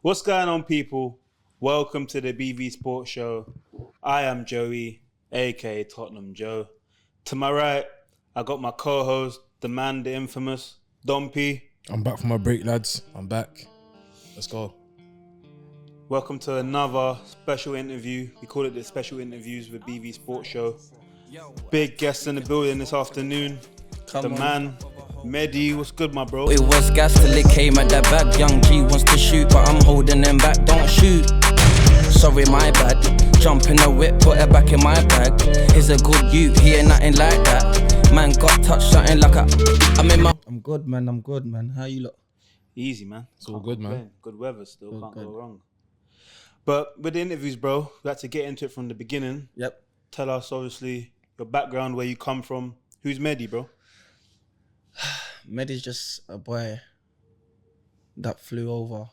What's going on, people? Welcome to the BV Sports Show. I am Joey, aka Tottenham Joe. To my right, I got my co-host, the man, the infamous Dompy. I'm back from my break, lads. I'm back. Let's go. Welcome to another special interview. We call it the special interviews with BV Sports Show. Big guest in the building this afternoon. The man, Medy. What's good, my bro? It was gas till it came at that bag. Young G wants to shoot, but I'm holding him back. Don't shoot. Sorry, my bad. Jump in the whip, put it back in my bag. He's a good youth, he ain't nothing like that. Man got touched something like I'm in my. I'm good, man. How you look? Easy, man. It's all good, man. Good weather still, can't good. go wrong. But with the interviews, bro, we had to get into it from the beginning. Yep. Tell us, obviously, your background, where you come from. Who's Medy, bro? Medy's just a boy that flew over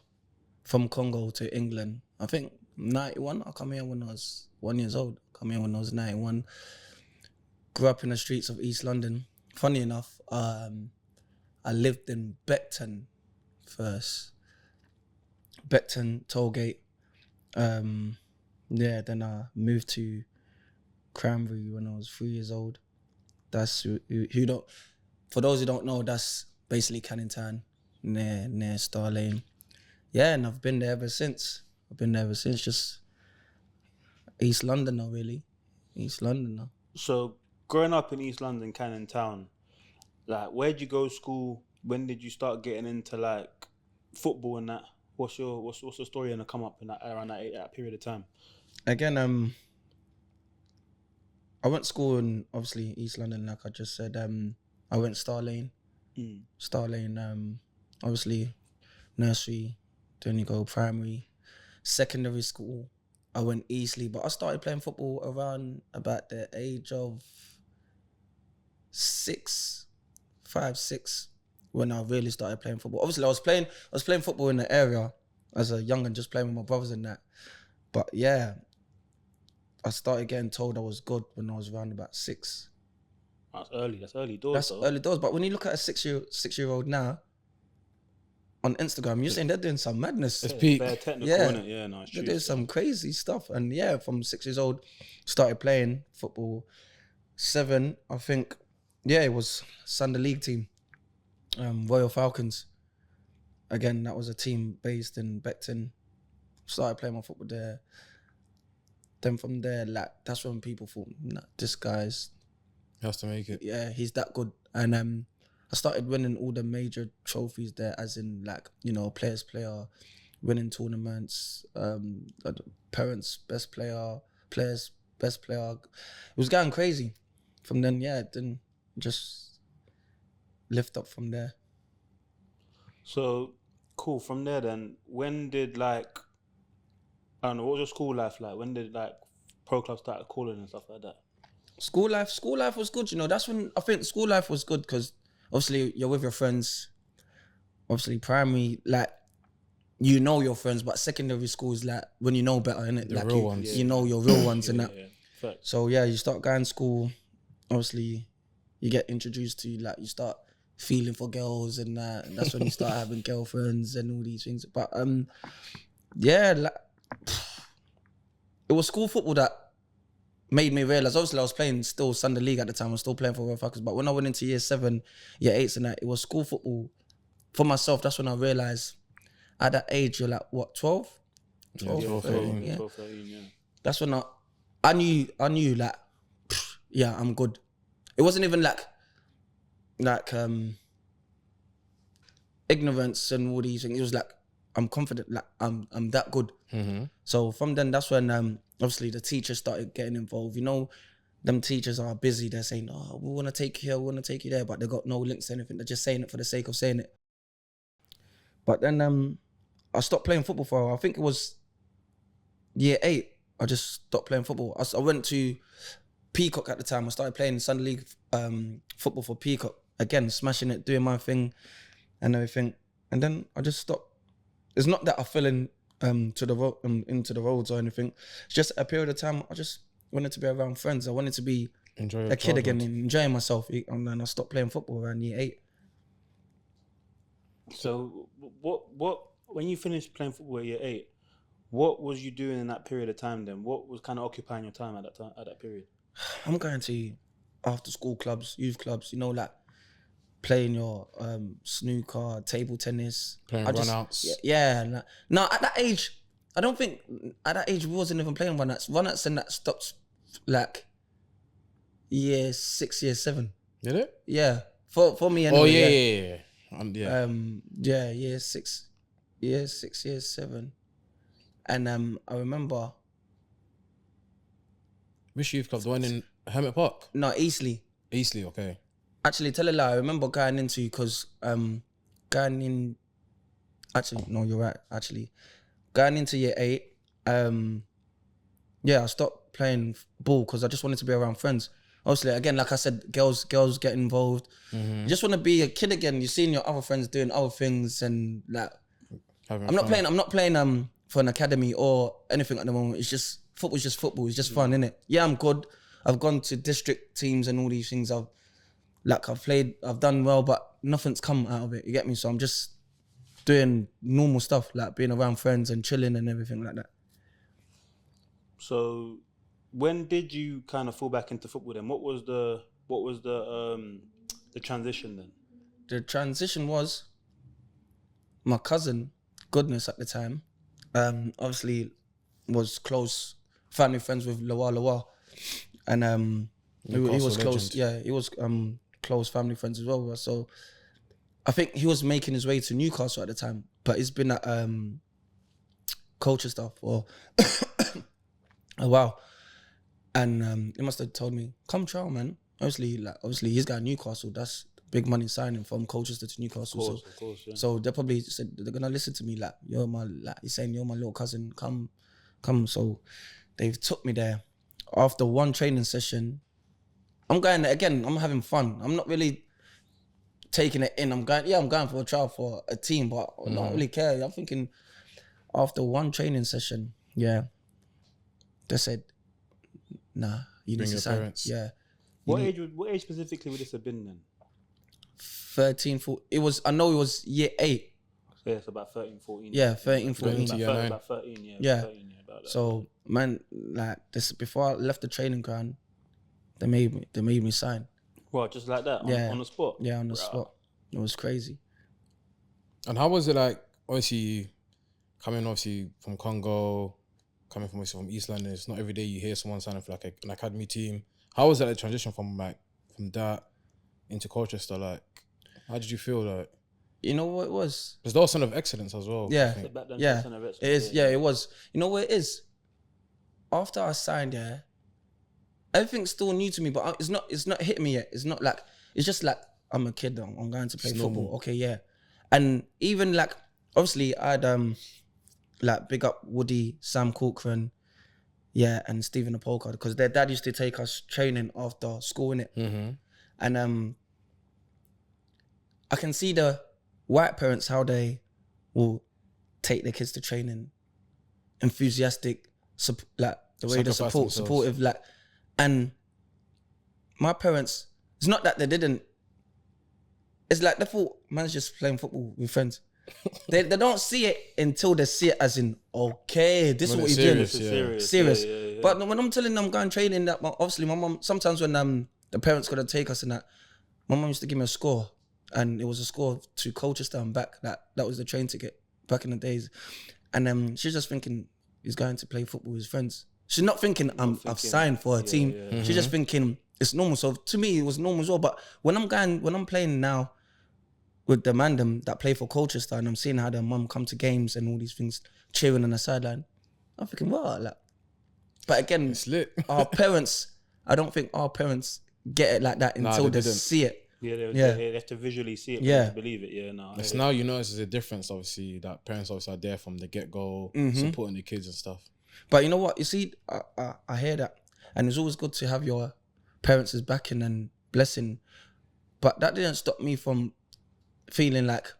from Congo to England. I think 91. I come here when I was 1 year old. Come here when I was 91. Grew up in the streets of East London. Funny enough, I lived in Beckton first. Beckton, Tollgate. Then I moved to Cranberry when I was 3 years old. That's who don't. For those who don't know, that's basically Canning Town, near Star Lane. Yeah, and I've been there ever since. Just East London now, really. East London now. So, growing up in East London, Canning Town, like, where'd you go to school? When did you start getting into, like, football and that? What's the story and the come up in that around that period of time? Again, I went to school in, obviously, East London, like I just said. I went Star Lane. Star Lane, obviously, nursery, then you go primary. Secondary school, I went Eastleigh, but I started playing football around about the age of 5, 6, when I really started playing football. Obviously, I was playing football in the area as a young and just playing with my brothers and that. But yeah, I started getting told I was good when I was around about 6. That's early. That's early doors. That's early doors. But when you look at a six-year-old now on Instagram, you're saying they're doing some madness. It's peak. Bare technical, Yeah. innit? Yeah, no, it's true. They're doing some crazy stuff. And yeah, from 6 years old, started playing football. 7, I think, yeah, it was Sunday League team, Royal Falcons. Again, that was a team based in Beckton. Started playing my football there. Then from there, like, that's when people thought, nah, this guy's, He has to make it. yeah, he's that good. And I started winning all the major trophies there, as in, like, you know, players player, winning tournaments, parents best player, players best player. It was going crazy. From then, yeah, then just lift up from there. So, cool. From there, then, when did, like, I don't know, what was your school life like? When did, like, pro clubs start calling and stuff like that? School life was good, you know. That's when I think school life was good, because obviously you're with your friends. Obviously primary, like, you know your friends, but secondary school is like when you know better, innit? The like real ones. You know your real ones and that. Yeah. So yeah, you start going to school. Obviously, you get introduced to, like, you start feeling for girls and that. And that's when you start having girlfriends and all these things. But yeah, like, it was school football that made me realise. Obviously, I was playing still Sunday League at the time. I was still playing for Royal Falcons. But when I went into year 7, year 8 and that, it was school football for myself. That's when I realised at that age, you're like, what, 12? 12, 13, yeah. 12, 13, yeah. That's when I knew like, yeah, I'm good. It wasn't even like ignorance and all these things. It was like, I'm confident, like I'm that good. Mm-hmm. So from then, that's when obviously the teachers started getting involved. You know, them teachers are busy. They're saying, oh, we want to take you here, we want to take you there, but they got no links to anything. They're just saying it for the sake of saying it. But then I stopped playing football for a while. I think it was year 8. I just stopped playing football. I went to Peacock at the time. I started playing Sunday League football for Peacock. Again, smashing it, doing my thing and everything. And then I just stopped. It's not that I fell into the roads or anything. It's just a period of time I just wanted to be around friends. I wanted to be a kid again and enjoying myself. And then I stopped playing football around year 8. So what when you finished playing football at year 8, what was you doing in that period of time then? What was kind of occupying your time at that period? I'm going to after school clubs, youth clubs, you know, like playing your snooker, table tennis. Playing run-outs. Yeah. No, at that age, I don't think, at that age we wasn't even playing run-outs. Run-outs and that stopped like year 6, year 7. Did it? Yeah. For me anyway. Oh, yeah. Yeah, year 6, year 7. And I remember... Which youth club? The one in Hermit Park? No, Eastleigh. Eastleigh, okay. Actually, tell a lie. I remember going into, because going in... Actually, no, you're right, actually. Going into year 8, yeah, I stopped playing ball because I just wanted to be around friends. Obviously, again, like I said, girls get involved. You just want to be a kid again. You're seeing your other friends doing other things and like... I'm not playing for an academy or anything at the moment. It's just... Football's just football. It's just fun, innit? Yeah, I'm good. I've gone to district teams and all these things. I've played, I've done well, but nothing's come out of it. You get me? So I'm just doing normal stuff, like being around friends and chilling and everything like that. So when did you kind of fall back into football then? What was the transition then? The transition was my cousin, Goodness at the time, obviously was close family friends with Lawa. And he was close, yeah, he was close family friends as well. So I think he was making his way to Newcastle at the time, but he's been at Colchester for a while. And he must have told me, come trial, man. Obviously he's got Newcastle. That's big money signing from Colchester to Newcastle. Of course, yeah. So they probably said they're gonna listen to me. Like he's saying you're my little cousin. Come. So they took me there. After one training session, I'm going there again. I'm having fun. I'm not really taking it in. I'm going for a trial for a team, but I don't really care. I'm thinking after one training session, yeah, they said, nah, you need to sign. Parents. Yeah. What age specifically would this have been then? 13, 14. I know it was year 8. So yeah, it's about 13, 14. Yeah, 13, 14. About 13, yeah. Yeah. 13, yeah, about that. So man, like this, before I left the training ground, they made me sign. What, just like that? On the spot? Yeah, on the spot. It was crazy. And how was it like, obviously, coming from Congo, coming from East London, it's not every day you hear someone signing for like an academy team. How was that the transition from that into Colchester? Like, how did you feel like? You know what it was? Because there was a son of excellence as well. Yeah, yeah. It is. Yeah, it was. You know what it is? After I signed, yeah, everything's still new to me, but it's not hitting me yet. It's not like, it's just like, I'm a kid, I'm going to play football. Normal. Okay, yeah. And even like, obviously I had like big up Woody, Sam Corcoran, yeah, and Stephen Apolka, because their dad used to take us training after school, innit? Mm-hmm. And I can see the white parents, how they will take their kids to training, enthusiastic, like the way they're supportive, like, and my parents, it's not that they didn't, it's like they thought man's just playing football with friends. They don't see it until they see it as in, okay, this is what he's doing. Serious. Yeah. But when I'm telling them I'm going training, that obviously my mum, sometimes when the parents gotta take us and that, my mum used to give me a score, and it was a score to Colchester and back. That was the train ticket back in the days. And she's just thinking he's going to play football with his friends. She's not thinking I've signed for a team. Yeah. Mm-hmm. She's just thinking it's normal. So to me, it was normal as well. But when I'm playing now with the man that play for Colchester, and I'm seeing how their mum come to games and all these things, cheering on the sideline, I'm thinking, wow, like. But again, it's lit. Our parents, I don't think our parents get it like that until they see it. Yeah, they have to visually see it to believe it. Yeah, no. It's now you notice there's a difference, obviously, that parents obviously are there from the get-go, supporting the kids and stuff. But you know what? You see, I hear that, and it's always good to have your parents' backing and blessing. But that didn't stop me from feeling like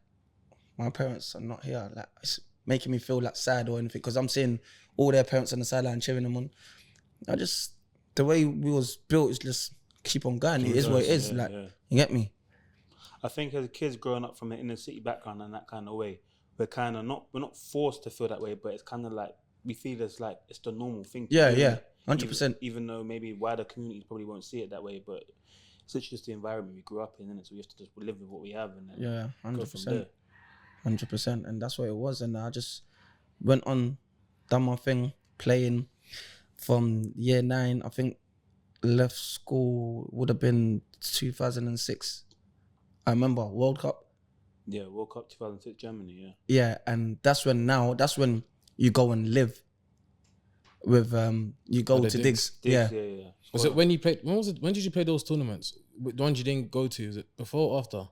my parents are not here. Like, it's making me feel like sad or anything, because I'm seeing all their parents on the sideline cheering them on. The way we was built is just keep on going. It is what it is. You get me? I think as kids growing up from an inner city background and that kind of way, we're not forced to feel that way, but it's kind of like we feel it's like it's the normal thing. Yeah, do, yeah, innit? 100%. Even though maybe wider communities probably won't see it that way, but it's literally just the environment we grew up in, innit? So we have to just live with what we have and then Yeah, go from 100%. there. 100%. And that's what it was. And I just went on, done my thing, playing from year 9. I think left school would have been 2006. I remember World Cup. Yeah, World Cup 2006 Germany, yeah. Yeah, and that's when you go and live with you go the to digs. Digs. Yeah. yeah. Was it when you played? When did you play those tournaments? The ones you didn't go to? Was it before or after?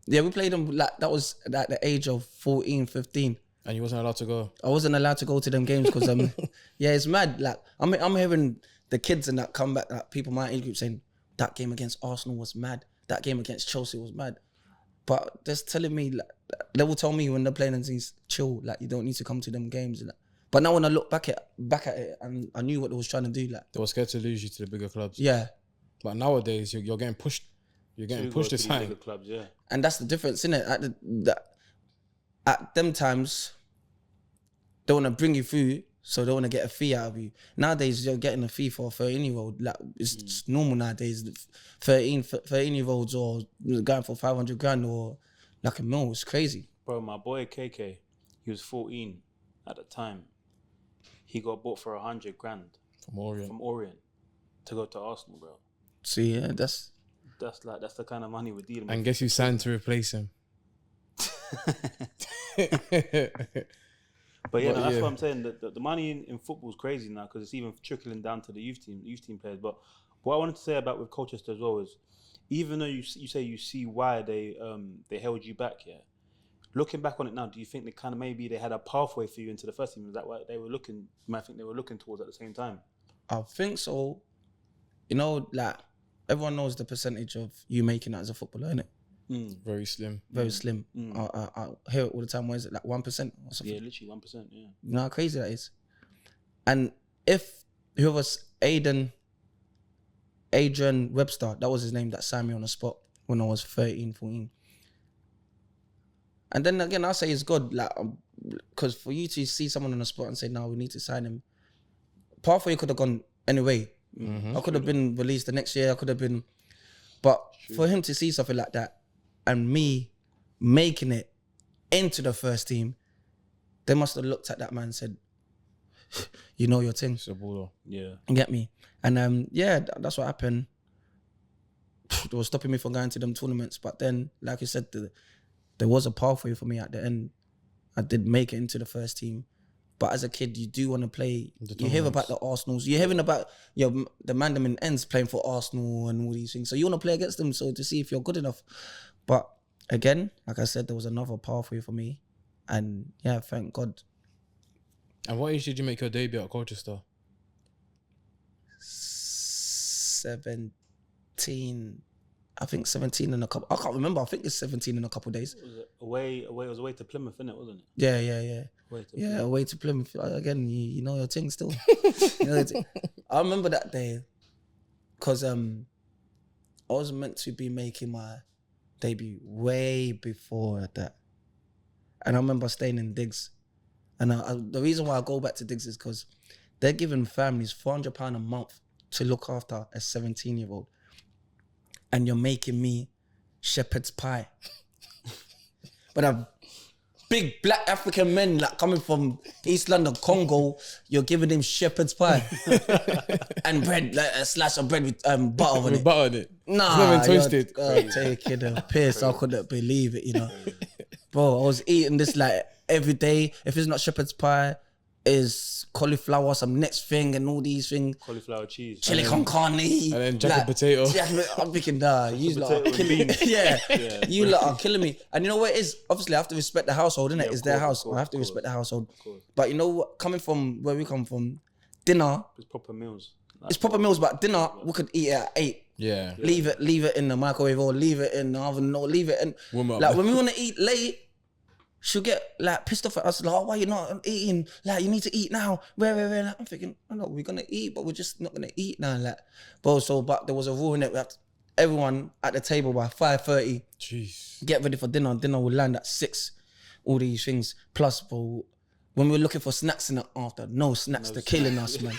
Yeah, we played them like that was at the age of 14, 15. And you wasn't allowed to go. I wasn't allowed to go to them games because yeah, it's mad. Like I'm hearing the kids and that come back, like people in my age group saying that game against Arsenal was mad. That game against Chelsea was mad. But just telling me, like, they will tell me when they're playing and things, chill, like you don't need to come to them games. Like. But now when I look back at it, and I knew what they was trying to do. Like They were scared to lose you to the bigger clubs. yeah, But nowadays you're getting pushed. You're getting pushed to this the time. bigger clubs, yeah. and that's the difference, innit? At them times, they want to bring you through, so they want to get a fee out of you. Nowadays, you're getting a fee for a 13-year-old. Like it's normal nowadays. 13-year-olds or going for 500 grand or like a mil. It's crazy. Bro, my boy KK, he was 14 at the time. He got bought for 100 grand From Orient. from Orient to go to Arsenal, bro. So yeah, that's the kind of money we're dealing with. And guess who signed to replace him? But yeah, But that's yeah. what I'm saying. The money in football is crazy now because it's even trickling down to the youth team players. But what I wanted to say about with Colchester as well is, even though you say you see why they held you back, yeah. Looking back on it now, do you think they had a pathway for you into the first team? Is that what they were looking? You might think they were looking towards at the same time. I think so. You know, like everyone knows the percentage of you making it as a footballer, innit? Very slim. Very slim. I hear it all the time. What is it, like 1% or something? Yeah, literally 1%. Yeah. You know how crazy that is? And if whoever's Adrian Webster, that was his name, that signed me on the spot when I was 13, 14. And then again, I'll say it's good, like, because for you to see someone on the spot and say, no, we need to sign him, pathway could have gone anyway. I could have been released the next year, I could have been, but for him to see something like that and me making it into the first team, they must have looked at that man and said, you know your thing. It's a baller. Yeah. You get me? And yeah, that's what happened. They were stopping me from going to them tournaments, but then, like you said, there was a pathway for me at the end. I did make it into the first team. But as a kid, you do want to play. You hear about the Arsenals. You're hearing about the Mandamin ends playing for Arsenal and all these things. So you want to play against them so to see if you're good enough. But again, like I said, there was another pathway for me. And yeah, thank God. And what age did you make your debut at Colchester? 17. I think 17 and a couple. I can't remember. I think it's 17 in a couple of days. Was it away? It was away to Plymouth, innit, wasn't it? Yeah. Away to Plymouth. Again, you know your thing still. You know your thing. I remember that day because I was meant to be making my debut way before that. And I remember staying in Digs. And the reason why I go back to Digs is because they're giving families £400 a month to look after a 17-year-old. And you're making me shepherd's pie. But a big black African men like coming from East London, Congo, you're giving him shepherd's pie. And bread, like a slice of bread with butter on it. Butter on it. Nah, It's not even toasted. Taking a piss. I couldn't believe it, you know. Bro, I was eating this like every day. If it's not shepherd's pie, is cauliflower, some next thing and all these things. Cauliflower cheese. Chili con carne. And then jacket potato. I'm thinking, nah, you lot are Potato killing me. and Yeah, you lot are killing me. And you know what it is? Obviously, I have to respect the household, innit? Yeah, It's their of house. course, I have to of respect the household. course. But you know what? Coming from where we come from, dinner, It's proper meals. it's proper meals, but dinner, we could eat it at 8. Yeah. Leave it in the microwave or leave it in the oven or leave it in. Warm up. Like when we want to eat late, she'll get like pissed off at us, like, oh, why you not eating? Like, you need to eat now. Where? Like, I'm thinking, oh no, we're gonna eat, but we're just not gonna eat now. Like, but there was a rule in it. everyone at the table by 5:30. Jeez. Get ready for dinner. Dinner will land at 6. All these things. Plus, bro, when we were looking for snacks in the after, no snacks, they're killing us, man.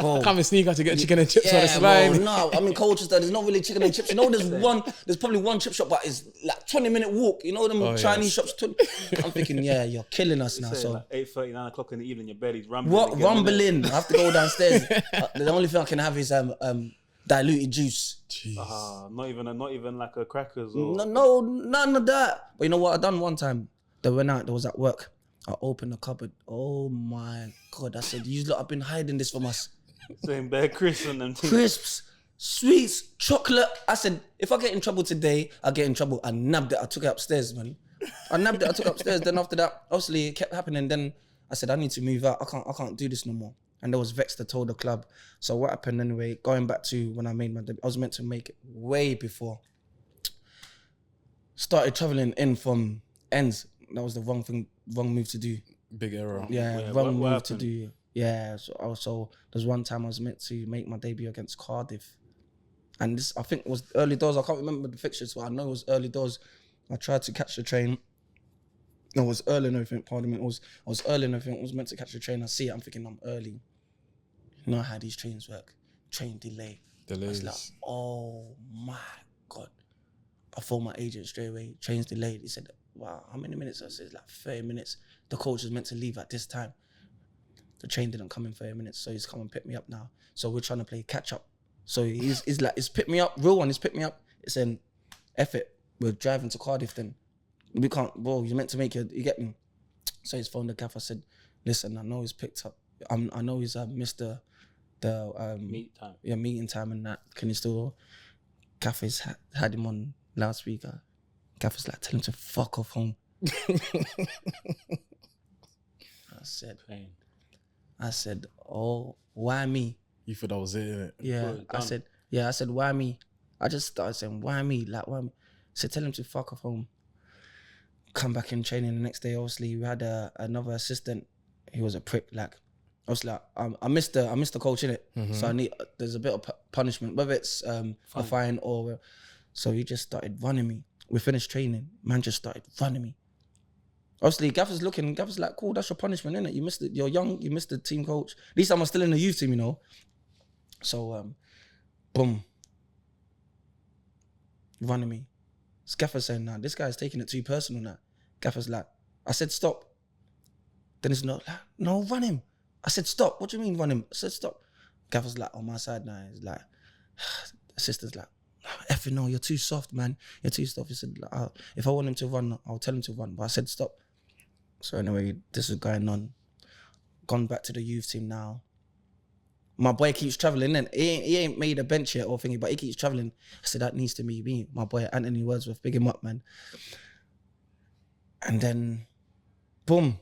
Bro, Come and sneak out to get chicken and chips on the yeah, slide. bro, no, I'm in Colchester, there's not really chicken and chips. You know, there's probably one chip shop, but it's like 20-minute walk. You know them Chinese shops. I'm thinking, yeah, you're killing us now. So like 8:30, 9 o'clock in the evening, your belly's rumbling. Rumbling. I have to go downstairs. The only thing I can have is diluted juice. Jeez. Not even like a crackers or No, none of that. But you know what I done one time? They went out. They was at work. I opened the cupboard. Oh my God! I said, "You lot have been hiding this from us." saying bare crisps and them things. Crisps, sweets, chocolate. I said, if I get in trouble today, I get in trouble. I nabbed it. I took it upstairs, man. I nabbed it. I took it upstairs. Then after that, obviously, it kept happening. Then I said, I need to move out. I can't do this no more. And there was Vexter told the club. So what happened anyway? Going back to when I made my debut, I was meant to make it way before. Started traveling in from ends. That was the wrong move to do. Big error. Yeah, what wrong move happened? to do. Yeah, so there's one time I was meant to make my debut against Cardiff. And this, I think it was early doors. I can't remember the fixtures, but I know it was early doors. I tried to catch the train. I was early and everything, pardon me. I was early and everything. I was meant to catch the train. I see it, I'm thinking I'm early. You know how these trains work. Train delay. I was like, oh my God. I phoned my agent straight away. Train's delayed. He said, wow, how many minutes? I said, like 30 minutes. The coach was meant to leave at this time. The train didn't come in 30 minutes, so he's come and pick me up now. So we're trying to play catch up. So he's picked me up, real one, he's picked me up. It's saying, F it, we're driving to Cardiff then. We can't, bro, you're meant to make it, you get me? So he's phoned the gaffer, said, listen, I know he's picked up, I know he's missed the meeting time and that. Can you still, Gaffer's had him on loudspeaker. Gaffer's like, tell him to fuck off home. I said, oh, why me? You thought that was it, innit? Yeah, I said, why me? I just started saying, why me? Like, why me? I said, tell him to fuck off home. Come back in training the next day. Obviously, we had another assistant. He was a prick. Like, I was like, I missed the coach in it. Mm-hmm. So there's a bit of punishment, whether it's a fine or. So he just started running me. We finished training. Man just started running me. Obviously, Gaffer's like, cool, that's your punishment, innit? You missed it. You're young. You missed the team coach. At least I'm still in the youth team, you know. So, boom. Running me. Gaffer's saying, nah, this guy's taking it too personal now. Gaffer's like, I said, stop. Then it's not like, no, run him. I said, stop. What do you mean run him? I said, stop. Gaffer's like, on my side now. He's like, the sister's like, effing no, you're too soft, man. You're too soft. He said, like, if I want him to run, I'll tell him to run. But I said, stop. So anyway, this is going on. Gone back to the youth team now. My boy keeps traveling in. He ain't made a bench yet or thingy, but he keeps traveling. I said, that needs to be me. My boy Anthony Wordsworth, big him up, man. And then, boom.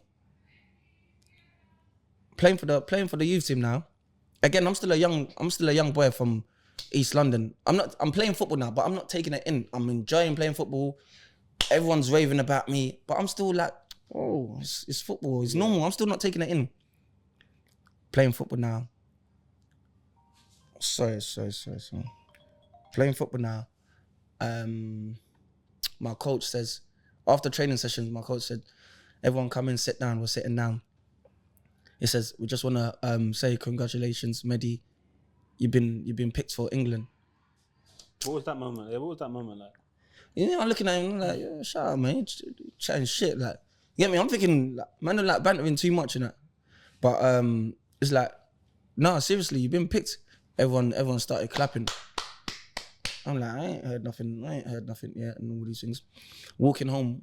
Playing for the youth team now. Again, I'm still a young boy from East London. I'm playing football now, but I'm not taking it in. I'm enjoying playing football. Everyone's raving about me, but I'm still like, oh, it's football. It's normal. I'm still not taking it in. Playing football now. Sorry. Playing football now. My coach says, after training sessions, my coach said, everyone come in, sit down. We're sitting down. He says, we just want to say congratulations, Medy. You've been picked for England. What was that moment? What was that moment like? You know, I'm looking at him like, yeah, shut up, man. Chatting shit. Like, you get me? I'm thinking, like, man, I'm like bantering too much in that. But it's like, no, seriously, you've been picked. Everyone started clapping. I'm like, I ain't heard nothing yet and all these things. Walking home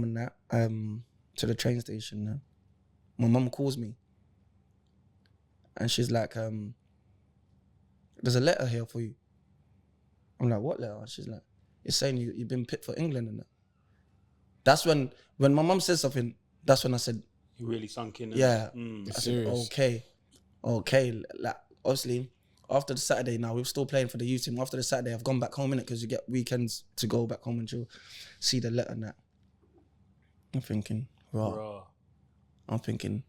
and that, to the train station. Now. My mum calls me. And she's like, there's a letter here for you. I'm like, what letter? She's like, it's saying you've been picked for England and that. That's when my mum said something, that's when I said, you really sunk in. Yeah. I said, okay. Like, obviously, after the Saturday now, we're still playing for the youth team. After the Saturday, I've gone back home, innit? Because you get weekends to go back home and chill, see the letter and that. I'm thinking, raw. I'm thinking,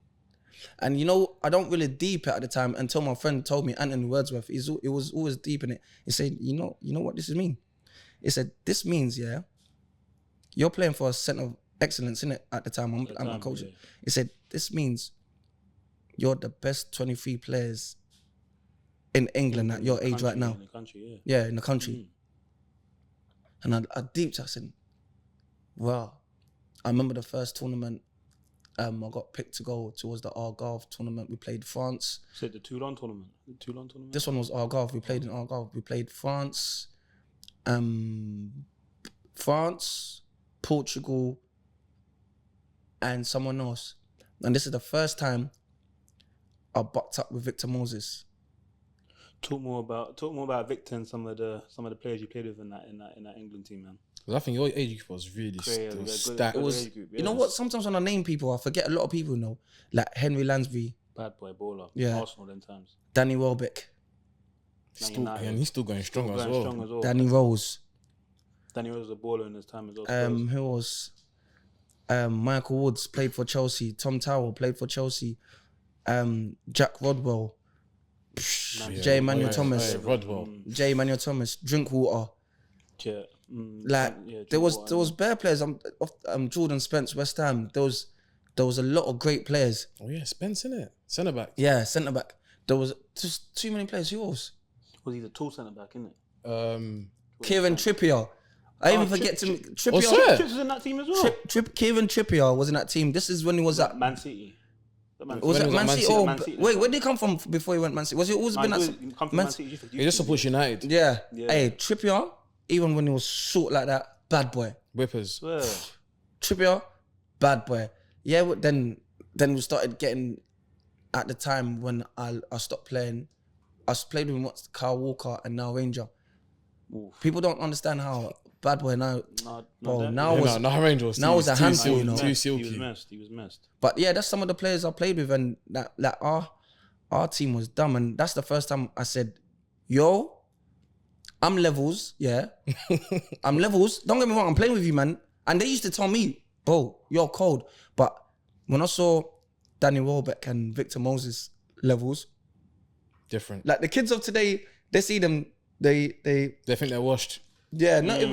And you know, I don't really deep it at the time until my friend told me, Anthony Wordsworth, it was always deep in it. He said, you know what this mean? He said, this means, yeah, you're playing for a centre of excellence, innit? At the time, I'm a coach. Yeah. He said, this means you're the best 23 players in England at your age right now. In the country, yeah. In the country. And I deeped, I said, wow. I remember the first tournament, I got picked to go towards the Algarve tournament. We played France. So the Toulon tournament? This one was Algarve. We played in Algarve. We played France, Portugal, and someone else. And this is the first time I bucked up with Victor Moses. Talk more about Victor and some of the players you played with in that England team, man. I think your age group was really stacked. It was, you know what? Sometimes when I name people, I forget a lot of people know, like Henry Lansbury, bad boy baller, Arsenal them times. Danny Welbeck, he's still going strong as well. Danny Rose. Danny Rose was a baller in his time as well. Who was? Michael Woods played for Chelsea. Tom Towell played for Chelsea. Jack Rodwell. J. Manuel Thomas. J. Manuel Thomas. Drinkwater. Yeah. There was bare players. Jordan Spence, West Ham. There was a lot of great players. Oh yeah, Spence, innit? Centre back. Yeah, centre back. There was just too many players. Who else? Was he the tall centre back, innit? Kieran Trippier. I even forget to Trippier. Trippier was in that team as well. Kieran Trippier was in that team. This is when he was at Man City. Was it Man City? Wait, where did he come from before he went Man City? Was he always been at Man City? He just supports United. Yeah. Hey, Trippier, even when he was short like that, bad boy. Whippers. Trippier, bad boy. Yeah, but then we started getting, at the time when I stopped playing, I played with Kyle Walker and now Ranger. Oof. People don't understand how bad boy now. Now was a handful, you know. He was messed. But yeah, that's some of the players I played with, and that our team was dumb, and that's the first time I said, "Yo, I'm levels, yeah, I'm levels. Don't get me wrong, I'm playing with you, man." And they used to tell me, "Bro, you're cold." But when I saw Danny Welbeck and Victor Moses levels, different. Like the kids of today, they see them, they think they're washed. Yeah, they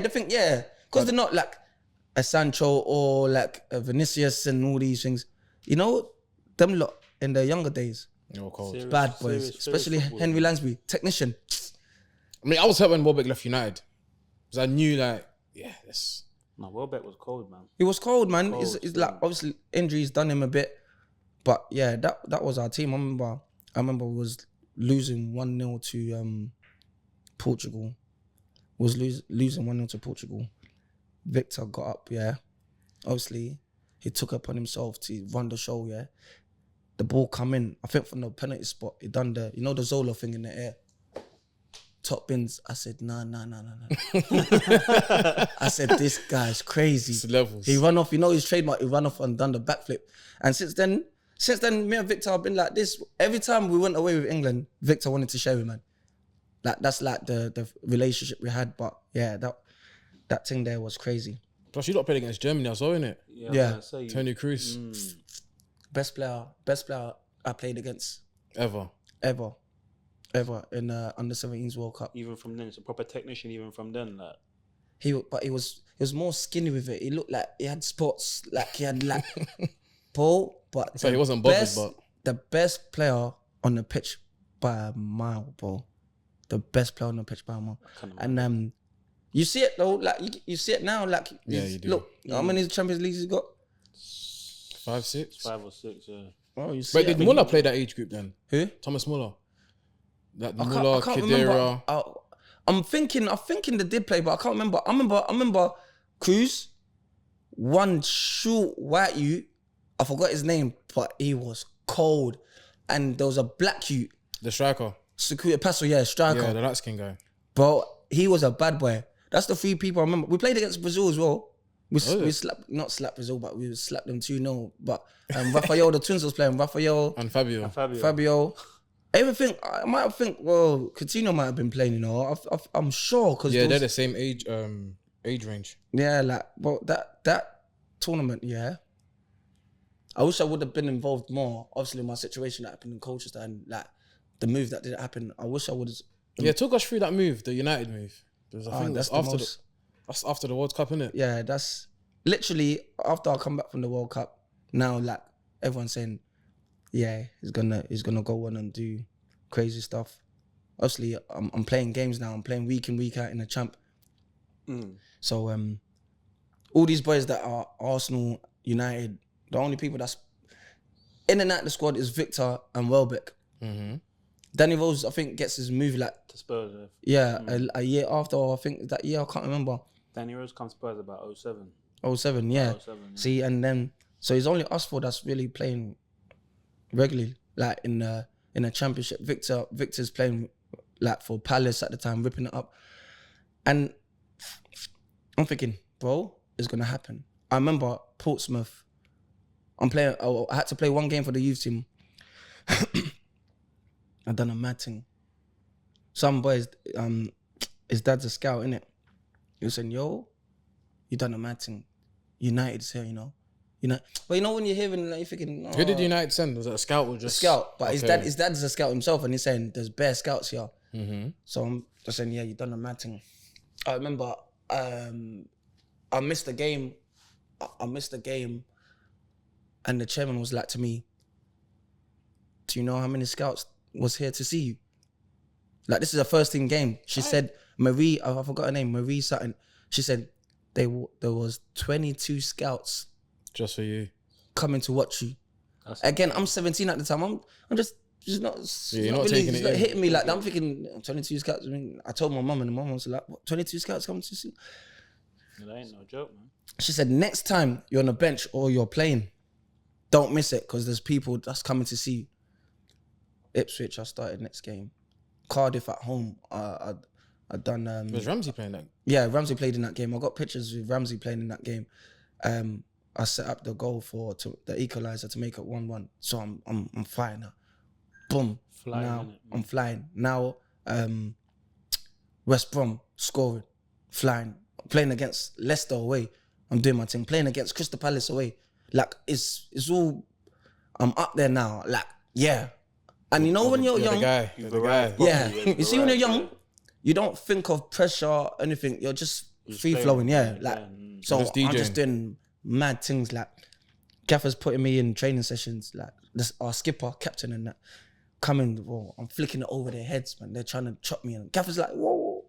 think, because they're not like a Sancho or like a Vinicius and all these things. You know, them lot in their younger days, cold. Bad boys, especially Henry Lansbury, technician. I mean, I was hurt when Welbeck left United because I knew, like, No, Welbeck was cold, man. He was cold, man. He's like, obviously injuries done him a bit, but yeah, that was our team. I remember we was losing 1-0 to Portugal. Was losing 1-0 to Portugal. Victor got up, yeah. Obviously, he took it upon himself to run the show, yeah. The ball come in, I think from the penalty spot, he done the Zola thing in the air. Top bins. I said, nah. I said, this guy's crazy. It's levels. He run off, his trademark, he run off and done the backflip. And since then, me and Victor have been like this. Every time we went away with England, Victor wanted to share with man. Like, that's like the relationship we had. But yeah, that thing there was crazy. Plus, you lot played against Germany as well, innit? Yeah. Tony Kroos. Best player I played against. Ever in under 17s World Cup. Even from then, it's a proper technician. Even from then, like he was more skinny with it. He looked like he had spots, like he had like Paul. But so he wasn't bothered. But the best player on the pitch by a mile, bro. The best player on the pitch by a mile. And you see it though, like you see it now, like you do. Look, how many Champions Leagues he's got? 5 or 6, yeah. Oh, you see. But did Muller play that age group then? Who? Thomas Muller. That I Muller, can't Khedira. I'm thinking they did play, but I can't remember. I remember Kroos, one short white youth. I forgot his name, but he was cold. And there was a black youth. The striker. Security Passo, yeah, striker. Yeah, the light skin guy. Bro, he was a bad boy. That's the 3 people I remember. We played against Brazil as well. We not slapped Brazil, but we slapped them 2-0. But Rafael, the twins was playing. Rafael and Fabio. Fabio. I might think, well, Coutinho might have been playing, you know. I'm sure. Cause they're the same age range. Yeah, like, well, that tournament, yeah. I wish I would have been involved more. Obviously, my situation that happened in Colchester and like the move that didn't happen. I wish I would have. Yeah, talk us through that move, the United move. Because I think that's after the World Cup, isn't it? Yeah, that's literally after I come back from the World Cup. Now, like everyone's saying, yeah, he's gonna go on and do crazy stuff. Obviously, I'm playing games now. I'm playing week in, week out in the champ. So all these boys that are Arsenal, United, the only people that's in and out the squad is Victor and Welbeck. Danny Rose, I think, gets his move like to Spurs. Yeah, a year after, or I think that year, I can't remember. Danny Rose comes Spurs about 07. 07, yeah. 07, yeah. See, and then so it's only us four that's really playing regularly, like in a championship. Victor's playing like for Palace at the time, ripping it up, and I'm thinking, bro, it's gonna happen. I remember Portsmouth. I had to play one game for the youth team. I done a mad thing. Some boys, his dad's a scout, innit? He was saying, yo, you done a mad thing. United's here, you know. But you know when you're hearing, like, you're thinking, Who did United send? Was it a scout or just... A scout, but his dad's a scout himself, and he's saying, there's bare scouts here. So I'm just saying, yeah, you done a mad thing. I remember I missed the game. And the chairman was like to me, do you know how many scouts was here to see you? Like, this is a first team game. She said, Marie, I forgot her name, Marie something. She said, there was 22 scouts just for you, coming to watch you. Again, I'm 17 at the time. I'm just not, you're not really, taking it not in. hitting me like that. I'm thinking 22 scouts. I mean, I told my mum, and the mum was like, what, 22 scouts coming to see? That ain't no joke, man. She said, next time you're on a bench or you're playing, don't miss it, because there's people that's coming to see you. Ipswich, I started next game. Cardiff at home, I done... was Ramsey playing that? Yeah, Ramsey played in that game. I got pictures with Ramsey playing in that game. I set up the goal for the equaliser to make it 1-1. So I'm flying now. Boom. I'm flying. Now, West Brom scoring, flying. Playing against Leicester away, I'm doing my thing. Playing against Crystal Palace away. Like, it's all... I'm up there now. Like, yeah. And you know when you're young... You're the guy. Yeah. You see when you're young, you don't think of pressure, anything. You're just free-flowing, yeah. Like, so I'm just doing mad things. Like, Gaffer's putting me in training sessions. Like, our skipper, captain and that, coming, whoa, I'm flicking it over their heads, man. They're trying to chop me. And Gaffer's like, whoa.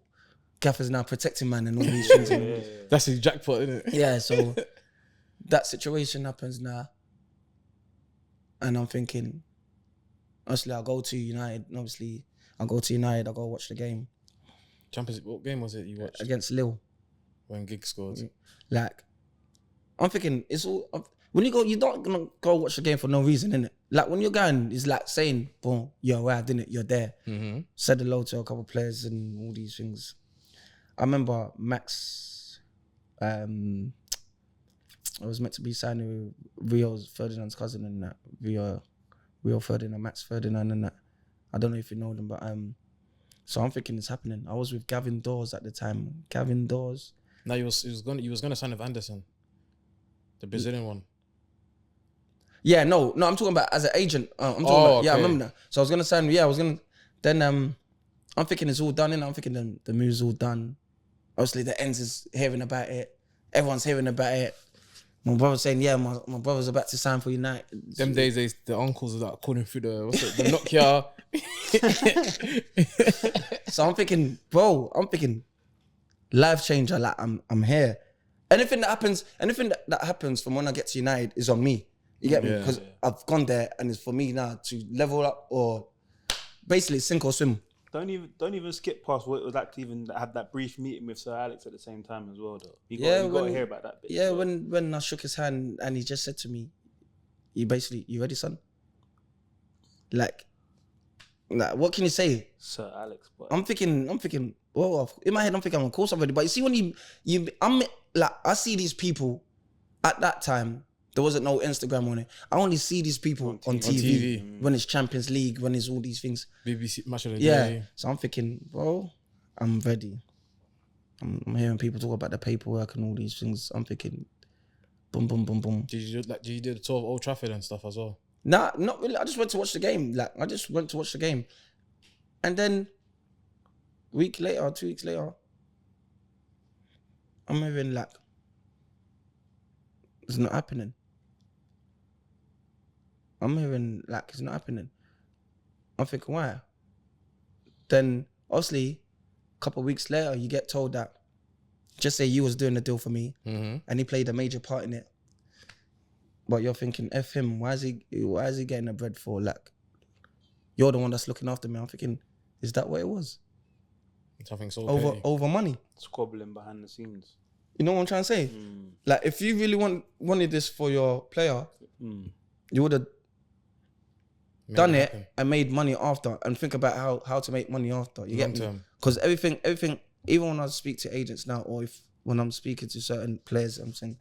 Gaffer's now protecting man and all these things. That's his jackpot, isn't it? Yeah, so that situation happens now. And I'm thinking, honestly, I'll go to United. Obviously, I'll go watch the game. Champions, what game was it you watched? Against Lille. When Giggs scored. Like, I'm thinking, it's all... When you go, you're not going to go watch the game for no reason, innit? Like, when you're going, it's like saying, boom, you arrived, innit? You're there. Said hello to a couple of players and all these things. I remember Max... I was meant to be signing with Ferdinand's cousin and that. Rio Ferdinand, Max Ferdinand and that. I don't know if you know them, but so I'm thinking it's happening. I was with Gavin Dawes at the time. Gavin Dawes. No, you was gonna sign with Anderson, the Brazilian one. Yeah, no, I'm talking about as an agent. I'm talking about, okay. Yeah, I remember that. So I was gonna sign. Yeah, I was gonna. Then I'm thinking it's all done, and I'm thinking the move's all done. Obviously, the ends is hearing about it. Everyone's hearing about it. My brother's saying, yeah, my brother's about to sign for United. Them days, the uncles are like calling through the Nokia. So I'm thinking, life changer. Like I'm here. Anything that happens from when I get to United is on me. You get me? Because I've gone there, and it's for me now to level up or basically sink or swim. Don't even skip past what it was like to even have that brief meeting with Sir Alex at the same time as well, though. You got to hear about that bit. Yeah, when I shook his hand and he just said to me, you ready, son? Like, what can you say? Sir Alex, but I'm thinking, well, in my head, I'm thinking, of course I'm ready. But you see, when I see these people at that time. There wasn't no Instagram on it. I only see these people on TV. When it's Champions League, when it's all these things. BBC Match of the Day. Yeah. So I'm thinking, bro, I'm ready. I'm hearing people talk about the paperwork and all these things. I'm thinking, boom, boom, boom, boom. Did you do the tour of Old Trafford and stuff as well? Nah, not really. I just went to watch the game. And then a week later, 2 weeks later, I'm hearing like, it's not happening. I'm hearing like, it's not happening. I'm thinking, why? Then, obviously, a couple of weeks later, you get told that, just say you was doing the deal for me, and he played a major part in it. But you're thinking, F him, why is he getting the bread for? Like, you're the one that's looking after me. I'm thinking, is that what it was? Something so Over money. Squabbling behind the scenes. You know what I'm trying to say? Like, if you really wanted this for your player, you would have done it and made money after, and think about how to make money after. You get me? Because everything, even when I speak to agents now, or when I'm speaking to certain players, I'm saying,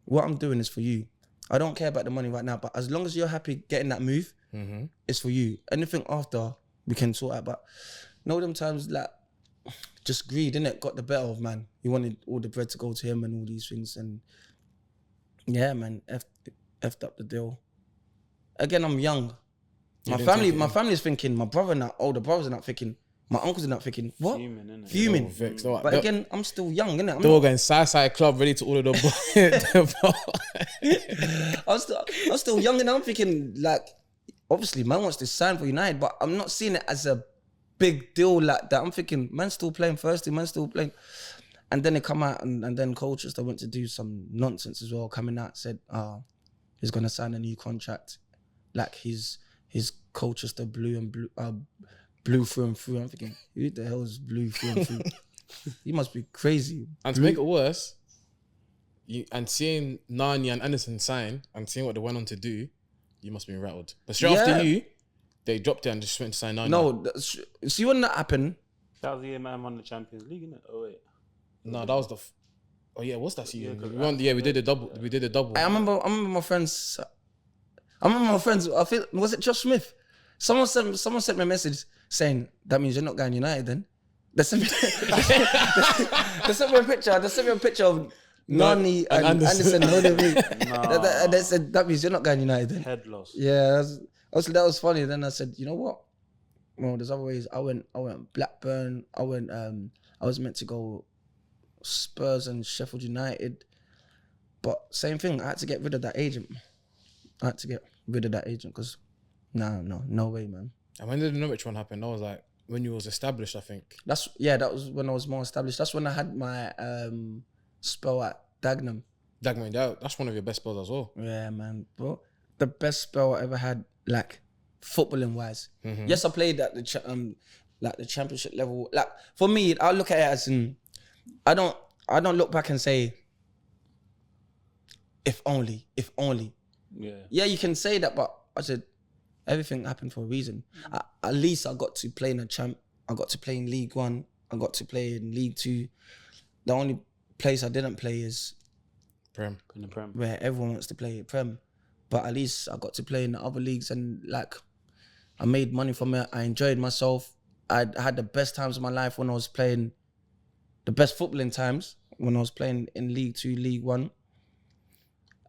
what I'm doing is for you. I don't care about the money right now, but as long as you're happy getting that move, it's for you. Anything after, we can sort out. But them times, like, just greed, innit, got the better of man. He wanted all the bread to go to him and all these things. And yeah, man, effed up the deal. Again, I'm young. My family's thinking, my older brothers are not thinking, my uncles are not thinking, what? Fuming. But again, I'm still young, innit? They're all going side club, ready to order the I'm still young, and I'm thinking, like, obviously, man wants to sign for United, but I'm not seeing it as a big deal like that. I'm thinking, man's still playing firstly, man's still playing. And then they come out, and then Colchester went to do some nonsense as well, coming out, said, he's going to sign a new contract. Like, he's Colchester blue through and through. I'm thinking, who the hell is blue through and through? He must be crazy. And to make it worse, seeing Nani and Anderson sign and seeing what they went on to do, you must be rattled. But straight after you, they dropped it and just went to sign Nani. No, see when that happened? That was the year man won the Champions League, innit? Oh wait. No, that was what's that season? We did a double. I remember my friends. I feel, was it Josh Smith? Someone sent me a message saying, that means you're not going United then. They sent me a picture of Nani and Anderson holding me. And they said, that means you're not going United then. Head loss. Yeah, that was funny. Then I said, you know what? Well, there's other ways. I went Blackburn. I was meant to go Spurs and Sheffield United. But same thing, I had to get rid of that agent. Because no way, man. And when did the Norwich one happen? That was like when you was established, I think. That was when I was more established. That's when I had my spell at Dagenham. That's one of your best spells as well. Yeah, man, bro. The best spell I ever had, like, footballing wise. Yes, I played at the championship level. Like, for me, I look at it as I don't look back and say, if only. Yeah, you can say that, but I said, everything happened for a reason. At least I got to play in I got to play in League One. I got to play in League Two. The only place I didn't play is Prem. In the Prem. Where everyone wants to play Prem. But at least I got to play in the other leagues, and like, I made money from it. I enjoyed myself. I had the best times of my life when I was playing, the best footballing times when I was playing in League Two, League One.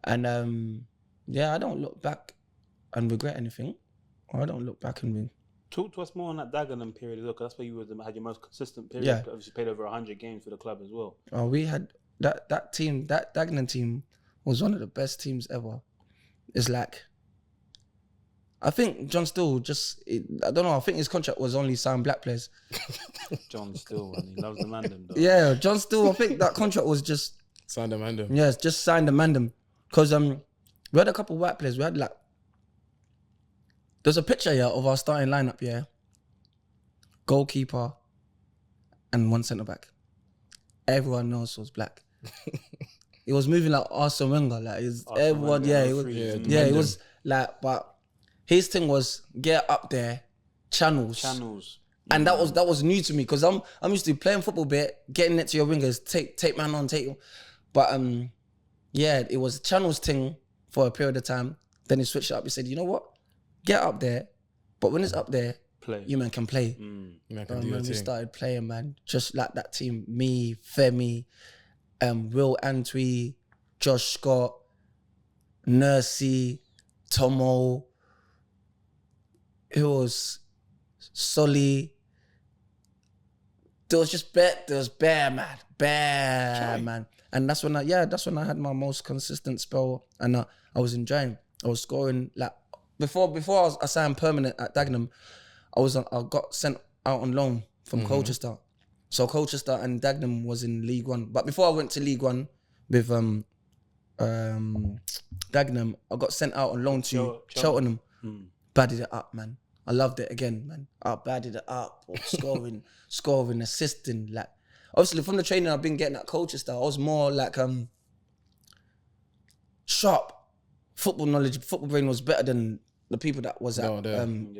And yeah, I don't look back and regret anything. I don't look back and talk to us more on that Dagenham period as well, because that's where you had your most consistent period. Yeah. Obviously played over 100 games for the club as well. Oh, we had that team, that Dagenham team was one of the best teams ever. It's like, I think John Still I don't know, I think his contract was only signed black players. John Still, and he loves the Mandem though. Yeah, John Still, I think that contract was just signed the Mandem. Yes, just signed the Mandem. Because we had a couple of white players. We had like, there's a picture here of our starting lineup, yeah. Goalkeeper and one centre back. Everyone else was black. It was moving like Arsene Wenger, like everyone, yeah, it was like, but his thing was get up there, channels. And that was new to me, because I'm used to playing football bit, getting it to your wingers, take man on, but yeah, it was channels thing for a period of time. Then he switched it up. He said, you know what? Get up there, but when it's up there, you man can play. You man can do your thing. We started playing, man. Just like that team, me, Femi, Will Antwi, Josh Scott, Nursey, Tomo. It was Solly. There was bare man. And that's when I had my most consistent spell, and I was enjoying. I was scoring like before I signed permanent at Dagenham. I got sent out on loan from Colchester. So Colchester and Dagenham was in League One. But before I went to League One with Dagenham, I got sent out on loan to Cheltenham. Badded it up, man. I loved it again, man. I badded it up, scoring, assisting. Like, obviously from the training I've been getting at Colchester, I was more like sharp. Football knowledge, football brain was better than the people that was at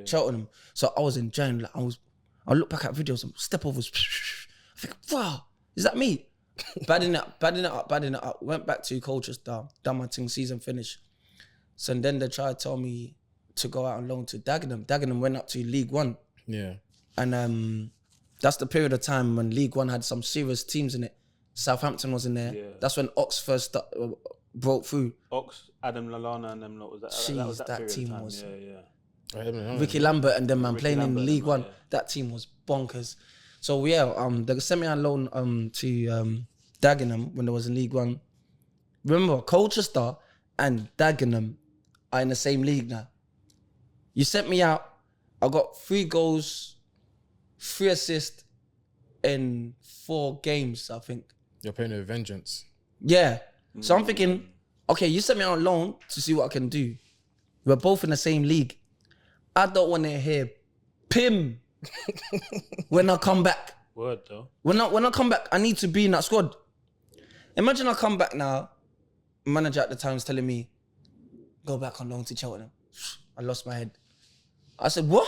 Cheltenham. So I was enjoying. Like, I look back at videos and step overs. I think, wow, is that me? Badding it up. Went back to Colchester, done my thing, season finished. So then they tried to tell me to go out on loan to Dagenham. Dagenham went up to League One. Yeah. And that's the period of time when League One had some serious teams in it. Southampton was in there. Yeah. That's when Ox first broke through. Ox, Adam Lallana and them lot, was that? Jeez, that was that team was. Yeah. Ricky Lambert and them man playing in League One. Yeah. That team was bonkers. So yeah, they sent me on loan to Dagenham when there was in League One. Remember, Colchester and Dagenham are in the same league now. You sent me out. I got 3 goals, 3 assists in 4 games, I think. You're playing with vengeance. Yeah. So I'm thinking, okay, you sent me out on loan to see what I can do. We're both in the same league. I don't want to hear Pim when I come back. Word though. When I come back, I need to be in that squad. Imagine I come back now, manager at the time is telling me, go back on loan to Cheltenham. I lost my head. I said, what?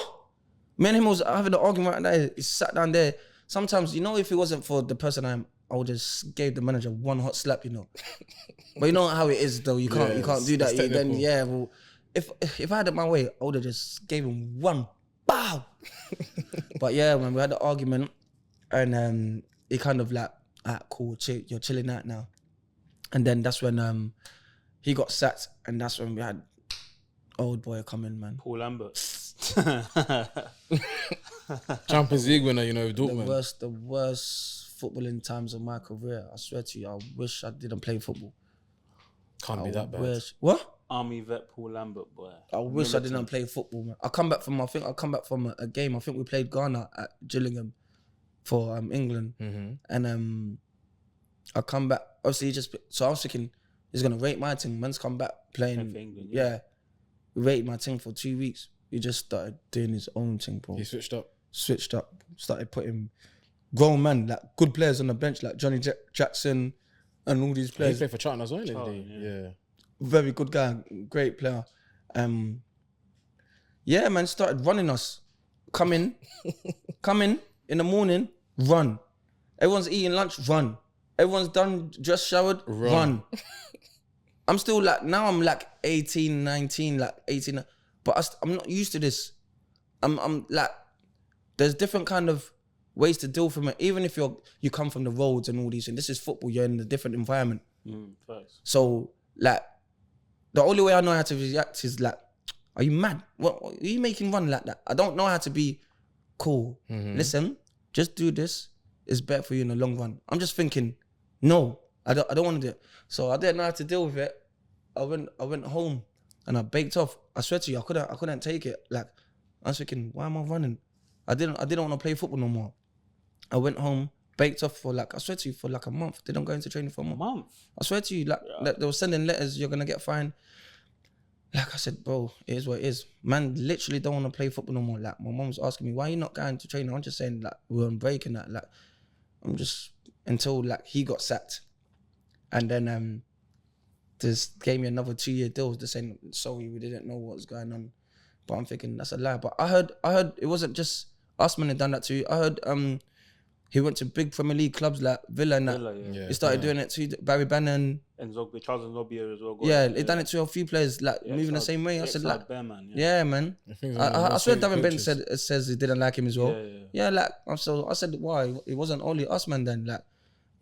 Me and him was having an argument right there. He sat down there. Sometimes, if it wasn't for the person I would just gave the manager one hot slap, But you know how it is though. You can't do that. If I had it my way, I would have just gave him one bow. But yeah, when we had the argument, and he kind of like, cool, you're chilling out now. And then that's when he got sacked, and that's when we had old boy coming, man. Paul Lambert. Champions League winner, Dortmund. The worst footballing times of my career. I swear to you, I wish I didn't play football. Can't be that bad. What? Army vet Paul Lambert, boy. I wish I didn't play football, man. I come back from a game. I think we played Ghana at Gillingham for England. Mm-hmm. And I come back, obviously so I was thinking, he's going to rate my team. Man's come back playing. England, yeah. We rated my team for 2 weeks. He just started doing his own thing, bro. He switched up, started putting grown men, like good players on the bench, like Johnny Jackson and all these players. He played for Charlton as well, didn't he? Yeah. Very good guy, great player. Yeah, man, started running us. Come in in the morning, run. Everyone's eating lunch, run. Everyone's done, just showered, run. I'm still now I'm 18, 19, 18, but I'm not used to this. I'm there's different kind of ways to deal from it. Even if you come from the roads and all these things, this is football, you're in a different environment. So the only way I know how to react is are you mad? What are you making run like that? I don't know how to be cool. Mm-hmm. Listen, just do this. It's better for you in the long run. I'm just thinking, no, I don't want to do it. So I didn't know how to deal with it. I went home and I baked off. I swear to you, I couldn't take it. I was thinking, why am I running? I didn't want to play football no more. I went home, baked off for I swear to you, for a month. Didn't go into training for a month. I swear to you, they were sending letters, you're gonna get fined. I said, bro, it is what it is. Man, literally don't want to play football no more. My mom was asking me, why are you not going to training? I'm just saying, we're on break and that. I'm just, until he got sacked. And then just gave me another 2-year deal. They're saying, sorry, we didn't know what was going on. But I'm thinking, that's a lie. But I heard it wasn't just us man had done that to you. I heard he went to big Premier League clubs like Villa and that. Yeah. He started doing it to Barry Bannon. And Charles Nzogbia as well. He done it to a few players, moving the same way. I said, man. I swear Darren Bent says he didn't like him as well. I said, why? It wasn't only us, man, then.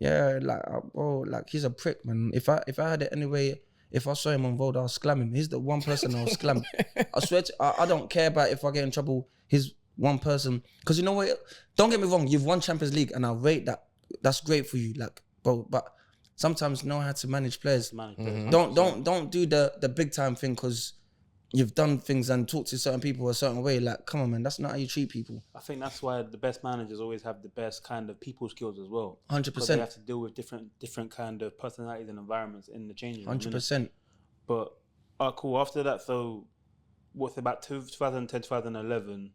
Yeah, like bro, like he's a prick, man. If I had it anyway, if I saw him on road, I'll slam him. He's the one person I'll slam. I swear I don't care about if I get in trouble. He's one person. Because you know what? Don't get me wrong. You've won Champions League and I rate that. That's great for you, like, bro. But sometimes know how to manage players. Don't do the big time thing because you've done things and talked to certain people a certain way. Like, come on, man, that's not how you treat people. I think that's why the best managers always have the best kind of people skills as well. 100%. They have to deal with different kind of personalities and environments in the changing room. 100%. But cool. After that, so what's about 2010, 2011?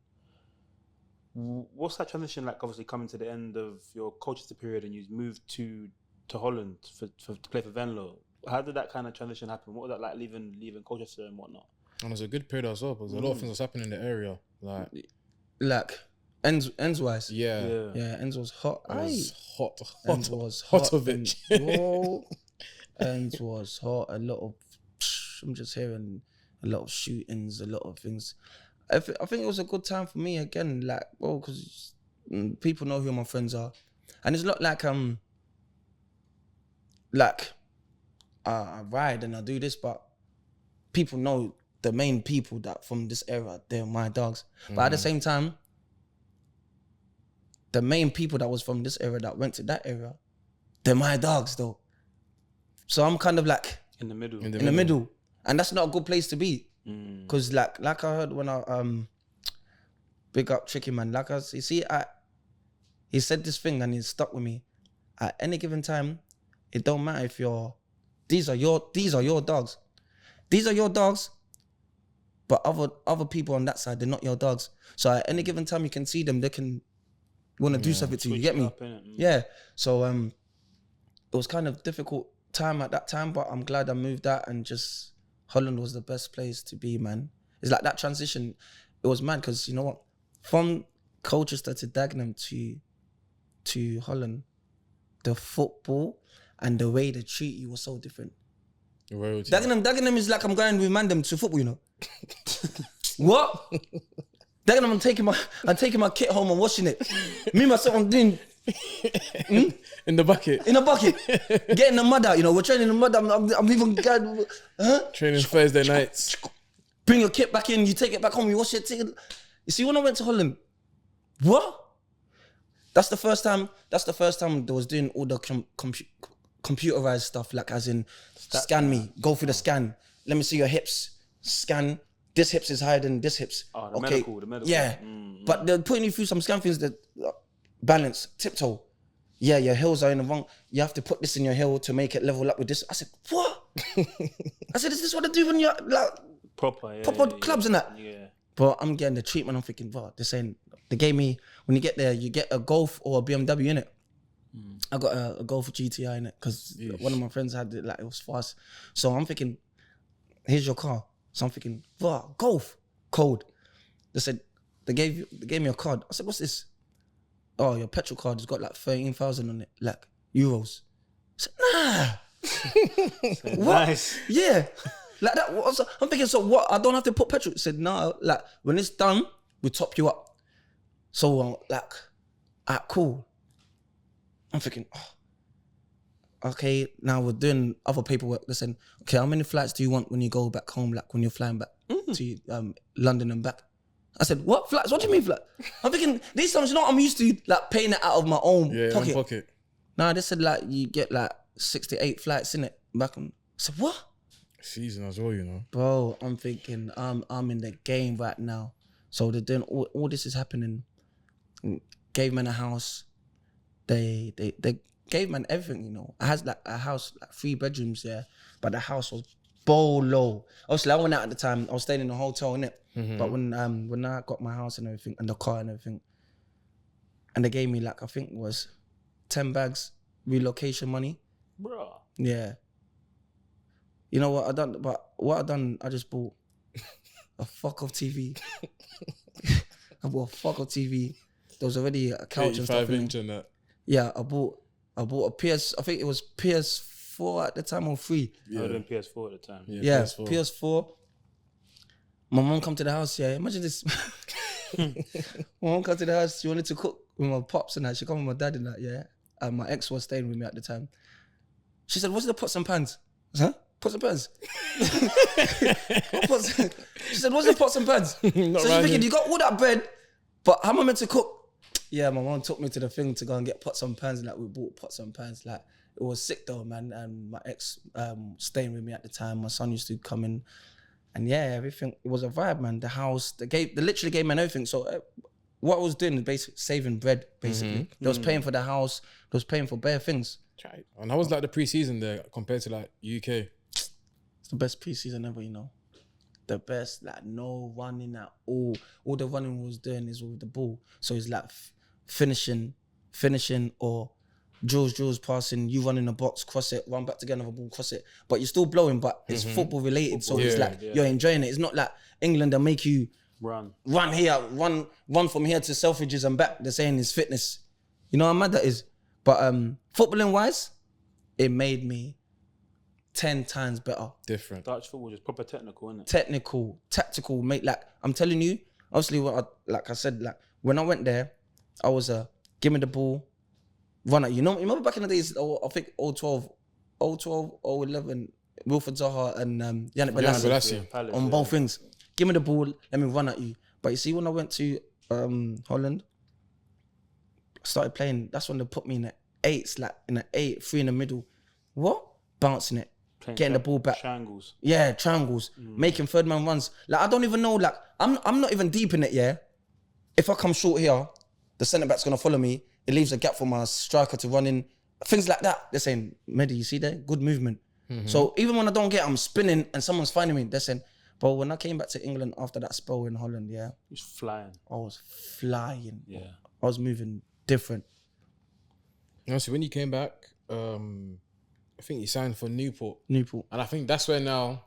What's that transition like? Obviously, coming to the end of your Colchester period, and you moved to Holland to play for Venlo. How did that kind of transition happen? What was that like leaving Colchester and whatnot? And it was a good period as well because a lot of things was happening in the area. Like ends wise. Yeah, ends was hot. It was hot. Ends was hot of it. Ends was hot. A lot of I'm just hearing a lot of shootings, a lot of things. I think it was a good time for me again, like, well, because people know who my friends are, and it's not like I ride and I do this, but people know the main people that from this era, they're my dogs. But at the same time, the main people that was from this era that went to that era, they're my dogs though. So I'm kind of like in the middle. In the middle. And that's not a good place to be. Cause like I heard when I big up Tricky Man, like I see he said this thing and it stuck with me. At any given time, it don't matter if these are your dogs. These are your dogs, but other people on that side, they're not your dogs. So at any given time you can see them, they can wanna do something to you. You get me? Yeah. So it was kind of difficult time at that time, but I'm glad I moved that and just Holland was the best place to be, man. It's like that transition, it was mad because you know what? From Colchester to Dagenham to Holland, the football and the way they treat you was so different. Dagenham is like I'm going with Mandem to football, you know. What? Dagenham, I'm taking my kit home and washing it. Me myself, I'm doing in the bucket. In a bucket. Getting the mud out, you know. We're training the mud. I'm even training Thursday nights. Bring your kit back in, you take it back home, you wash it. You see, when I went to Holland, what? That's the first time they was doing all the computerized stuff, like as in scan me, go through the scan. Let me see your hips. Scan. This hips is higher than this hips. Oh, the medical. Yeah. But they're putting you through some scan things that balance, tiptoe. Yeah, your heels are in the wrong. You have to put this in your heel to make it level up with this. I said, what? I said, is this what they do when you're like proper clubs and that? Yeah. But I'm getting the treatment. I'm thinking, wow, they're saying, they gave me, when you get there, you get a Golf or a BMW in it. I got a Golf GTI in it because one of my friends had it, like it was fast. So I'm thinking, here's your car. So I'm thinking, wow, Golf, code. They said, they gave me a card. I said, what's this? Oh, your petrol card has got like 13,000 on it, like euros. I said, nah. What? Nice. Yeah. Like that. I'm thinking, so what? I don't have to put petrol. He said, no, like when it's done, we top you up. So cool. I'm thinking, okay, now we're doing other paperwork. They said, okay, how many flights do you want when you go back home, like when you're flying back to London and back? I said, what flights? What do you mean flights? I'm thinking, these times, you know, I'm used to like paying it out of my own pocket. Nah, they said like you get like 6 to 8 flights in it back on. I said, what? Season as well, you know. Bro, I'm thinking, I'm in the game right now. So they're doing all this is happening. Gave man a house. They gave man everything, you know. I had like a house, like 3 bedrooms there, but the house was low. Obviously, I went out at the time. I was staying in a hotel, innit? But when I got my house and everything, and the car and everything, and they gave me like, I think it was 10 bags relocation money. Bro. Yeah. You know what I done? But what I done, I just bought a fuck off TV. I bought a fuck off TV. There was already a couch and stuff. 85-inch and that. Yeah, I bought a PS. I think it was PS4 at the time or 3. Yeah, I was PS4 at the time. Yeah, PS4. My mom come to the house. Yeah, imagine this. My mom come to the house. She wanted to cook with my pops and that. She come with my dad and that. Yeah, and my ex was staying with me at the time. She said, "What's the pots and pans?" I said, "Huh? Pots and pans?" She said, "What's the pots and pans?" So she's thinking, "You got all that bread, but how am I meant to cook?" Yeah, my mom took me to the thing to go and get pots and pans. Like we bought pots and pans. Like it was sick though, man. And my ex staying with me at the time. My son used to come in, and yeah, everything. It was a vibe, man. The house, they literally gave me everything. So what I was doing is basically saving bread. Basically, they was paying for the house. They was paying for bare things. Right. And how was like the pre-season there compared to like UK? It's the best pre-season ever, you know. The best, like no running at all. All the running was doing is with the ball. So it's like finishing, or drills, passing, you run in the box, cross it, run back to get another ball, cross it. But you're still blowing, but it's football related. So it's like you're enjoying it. It's not like England that make you run here, run from here to Selfridges and back. They're saying it's fitness. You know how mad that is? But footballing wise, it made me 10 times better. Different. Dutch football is proper technical, isn't it? Technical, tactical, mate. Like I'm telling you, obviously, like I said, like when I went there, I was give me the ball, run at you. You remember back in the days? I think 012, 011, Wilfred Zaha and Yannick Bolasie on both things. Give me the ball, let me run at you. But you see, when I went to Holland, I started playing. That's when they put me in the 8s, like in the 8, 3 in the middle. What? Bouncing it. Getting the ball back. Triangles. Yeah, triangles. Making third man runs. Like I don't even know, like I'm not even deep in it, yeah. If I come short here, the centre back's gonna follow me. It leaves a gap for my striker to run in. Things like that. They're saying, Medy, you see that? Good movement. So even when I don't get it, I'm spinning and someone's finding me, they're saying, but when I came back to England after that spell in Holland, yeah. He's flying. I was flying. Yeah. I was moving different. You know, so when you came back, I think you signed for Newport. And I think that's where now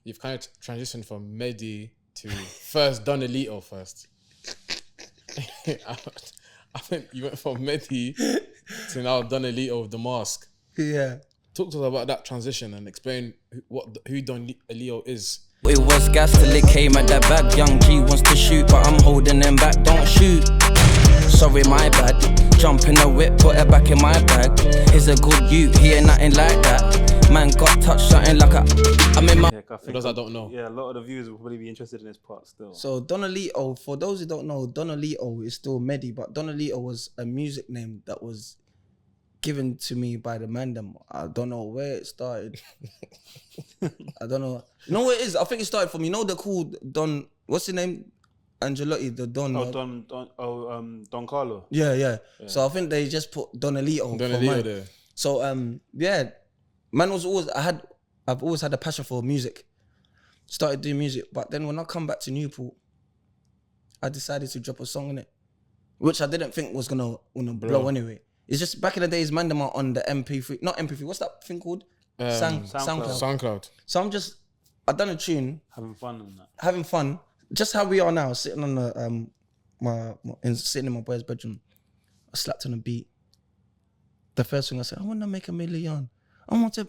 you've kind of transitioned from Medy to first Dag Elito first. I think you went from Medy to now Dag Elito with the mask. Yeah. Talk to us about that transition and explain who Dag Elito is. It was gas till it came at that back. Young G wants to shoot, but I'm holding him back. Don't shoot. Sorry, my bad. Jump in the whip, put it back in my bag. He's a good youth, he ain't nothing like that. Man got touched something like I'm in my... For those I don't know. Yeah, a lot of the viewers will probably be interested in this part still. So Dag Elito, for those who don't know, Dag Elito is still Medy, but Dag Elito was a music name that was given to me by the mandem. I don't know where it started. I don't know. You know what it is? I think it started from, you know, they're called Don, what's his name? Angelotti, the Don. Don Carlo. Yeah. So I think they just put Dag Elito. Dag Elito there. So yeah, man was always, I've always had a passion for music. Started doing music, but then when I come back to Newport, I decided to drop a song in it, which I didn't think was gonna blow anyway. It's just back in the days, man, them are on the MP3, not MP3. What's that thing called? SoundCloud. So I done a tune, having fun. Just how we are now, sitting on the sitting in my boy's bedroom. I slapped on a beat. The first thing I said, I want to make $1 million. I want to.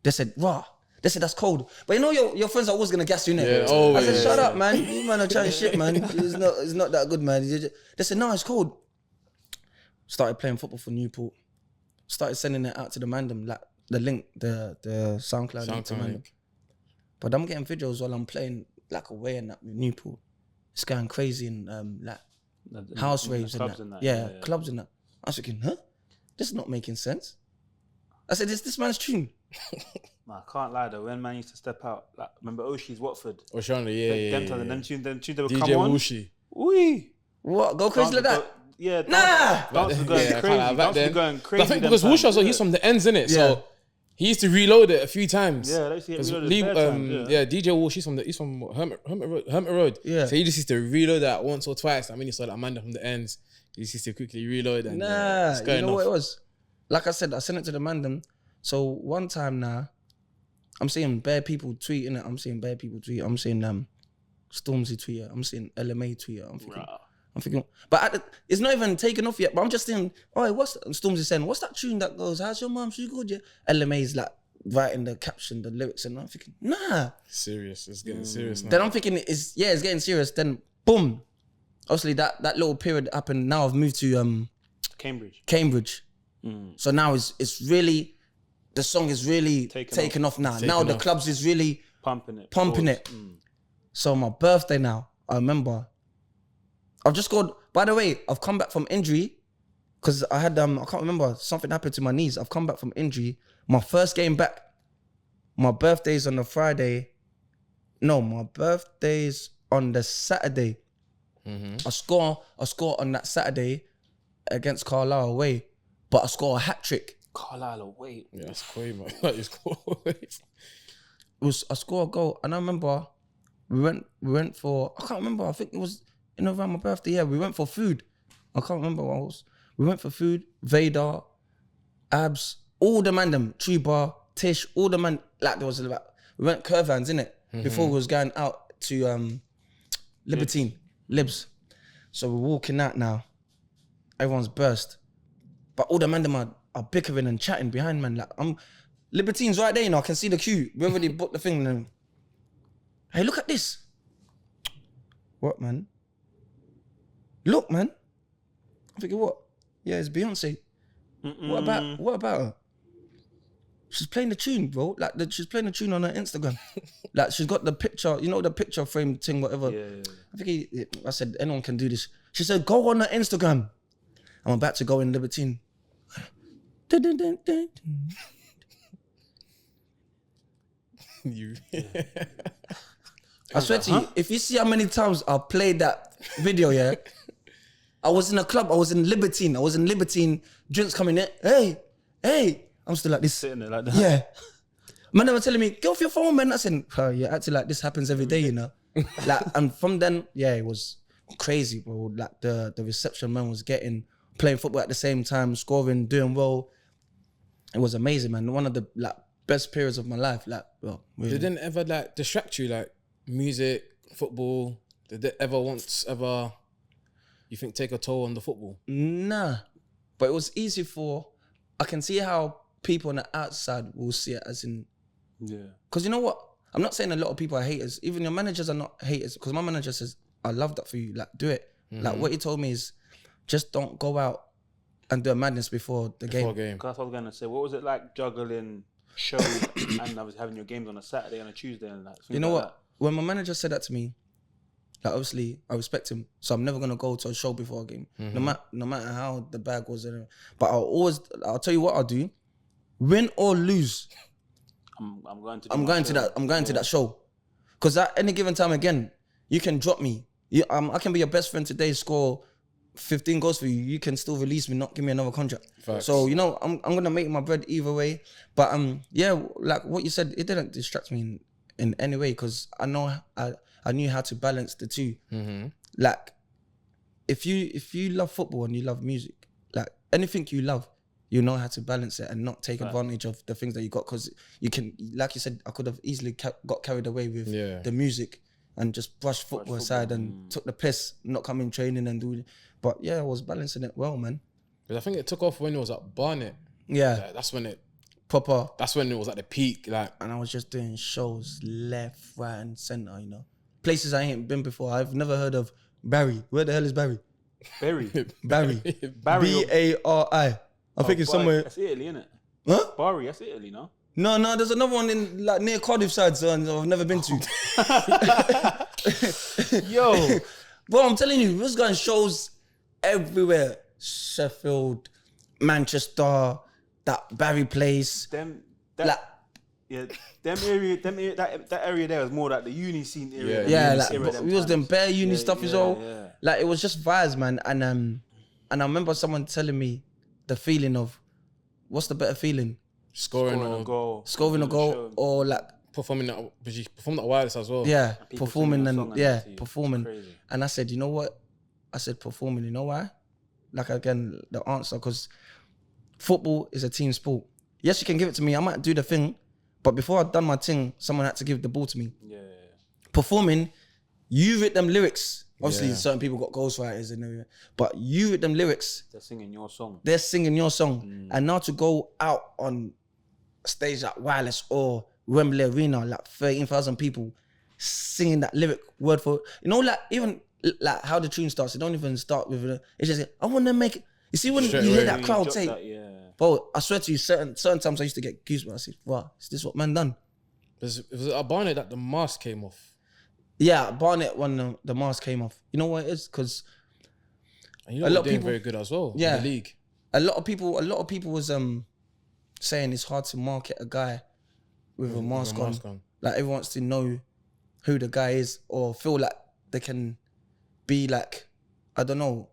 They said, raw. They said, that's cold. But you know your friends are always gonna gas you, innit? Yeah, always. I said, shut up, man. You man are trying shit, man. It's not that good, man. They said, no, it's cold. Started playing football for Newport. Started sending it out to the mandem, like the link, the SoundCloud link to mandem. But I'm getting videos while I'm playing like away and that with Newport. It's going crazy in like house raves and that. Yeah, clubs and that. I was thinking, huh? This is not making sense. I said, this man's tune. Nah, I can't lie though. When man used to step out, like remember Oshi's Watford? Oshana, yeah. Them tunes they would DJ come on. Wushi. Wee. What? Go crazy like that? Yeah. Nah. Dance was going crazy. Dance was going crazy. I think because Wushi, he's from the ends, innit? So he used to reload it a few times. Yeah, they used to get reloaded DJ Wushi, he's from Hermit Road. Yeah. So he just used to reload that once or twice. I mean, he saw that Amanda from the ends. He just used to quickly reload and you know what it was? Like I said, I sent it to the mandem. So one time now, I'm seeing bare people tweeting it. I'm seeing bare people tweet. I'm seeing Stormzy tweet it. I'm seeing LMA tweet it. I'm thinking, but it's not even taken off yet. But I'm just thinking, oh, Stormzy saying? What's that tune that goes, how's your mum? She good, yeah? LMA's like writing the caption, the lyrics, and I'm thinking, nah. Serious. It's getting serious now. Then I'm thinking, it's getting serious. Then boom. Obviously that little period happened. Now I've moved to Cambridge. So now it's really, the song is really taken off now. Now the clubs is really pumping it. So my birthday now, I remember, I've just got, by the way, I've come back from injury because I had, I can't remember, something happened to my knees. I've come back from injury. My first game back, my birthday's on the Friday. No, my birthday's on the Saturday. I score on that Saturday against Carlisle away, but I score a hat trick. Carlisle away. Yeah, that's cool, man. That is cool. I score a goal, and I remember we went for, I can't remember, I think it was around my birthday. Yeah, we went for food. I can't remember what it was. We went for food. Vader, Abs, all the man them, Truba, Tish, all the man, like there was about, we went Curvans, innit? Before we was going out to Libertine, Libs. So we're walking out now. Everyone's burst. But all the man them are bickering and chatting behind, man. Like, Libertine's right there, you know, I can see the queue. We already booked the thing. And hey, look at this. What, man? Look, man. I'm thinking, what? Yeah, it's Beyonce. What about her? She's playing the tune, bro. Like, she's playing the tune on her Instagram. Like, she's got the picture, you know, the picture frame thing, whatever. Yeah. I think I said, anyone can do this. She said, go on her Instagram. I'm about to go in Libertine. I swear to you, if you see how many times I played that video, yeah, I was in a club, I was in Libertine, drinks coming in, hey, I'm still like this. Sitting there like that. Yeah. Man, they were telling me, get off your phone, man. I said, oh, yeah, acting like this happens every day, you know. Like, and from then, yeah, it was crazy, bro. Like the reception man was playing football at the same time, scoring, doing well. It was amazing, man. One of the best periods of my life. Like, well, really. Did it ever distract you, like music, football? Did it ever you think, take a toll on the football? Nah, but it was easy I can see how people on the outside will see it as in, because you know what? I'm not saying a lot of people are haters. Even your managers are not haters, because my manager says, I love that for you. Like, do it. Like, what he told me is, just don't go out and do a madness before the game. That's what I was going to say. What was it like juggling shows and I was having your games on a Saturday and a Tuesday and that? You know what? When my manager said that to me, like, obviously I respect him, so I'm never gonna go to a show before a game, no matter how the bag was. But I'll tell you what I'll do, win or lose. I'm going to that show, because at any given time, again, you can drop me. I can be your best friend today, score 15 goals for you. You can still release me, not give me another contract. Facts. So you know, I'm gonna make my bread either way. But yeah, like what you said, it didn't distract me in any way, because I knew how to balance the two. Like, if you love football and you love music, like anything you love, you know how to balance it and not take advantage of the things that you got. Because you can, like you said, I could have easily got carried away with the music and just brushed football aside and took the piss, not coming training and doing. But yeah, I was balancing it well, man. But I think it took off when it was at Barnet. Yeah, like, that's when it was at the peak. Like, and I was just doing shows left, right, and center. You know, places I ain't been before. I've never heard of Barry. Where the hell is Barry? Barry. Bari. I think it's Bari. somewhere. That's Italy, innit? Huh? Bari, that's Italy, no? No, there's another one in like near Cardiff side, so I've never been to. Yo. Bro, I'm telling you, we're going shows everywhere. Sheffield, Manchester, that Barry place. That area there was more like the uni scene area. Yeah, like we was doing bare uni stuff as well. Yeah. Like, it was just vibes, man. And I remember someone telling me the feeling of, what's the better feeling? Scoring a goal. Scoring a goal, or like performing that. But you performed at wireless as well. Yeah, performing performing. Crazy. And I said, you know what? I said performing. You know why? Like, again, the answer, because football is a team sport. Yes, you can give it to me. I might do the thing, but before I'd done my thing, someone had to give the ball to me. Yeah. Performing, you read them lyrics. Obviously, certain people got ghostwriters and everything, but you read them lyrics. They're singing your song. And now to go out on stage like Wireless or Wembley Arena, like 13,000 people singing that lyric word for, you know, like even like how the tune starts, it don't even start with it's just, I want to make it, You see when Straight you hear away. that crowd Drop say, that, yeah. bro, I swear to you, certain times I used to get goosebumps. I said, wow, is this what man done? Was it at Barnet that the mask came off? Yeah, Barnet when the mask came off. You know what it is? Because And you know A what lot of doing people- very good as well Yeah. in the league. a lot of people was saying it's hard to market a guy with a mask on. Like everyone wants to know who the guy is or feel like they can be like, I don't know,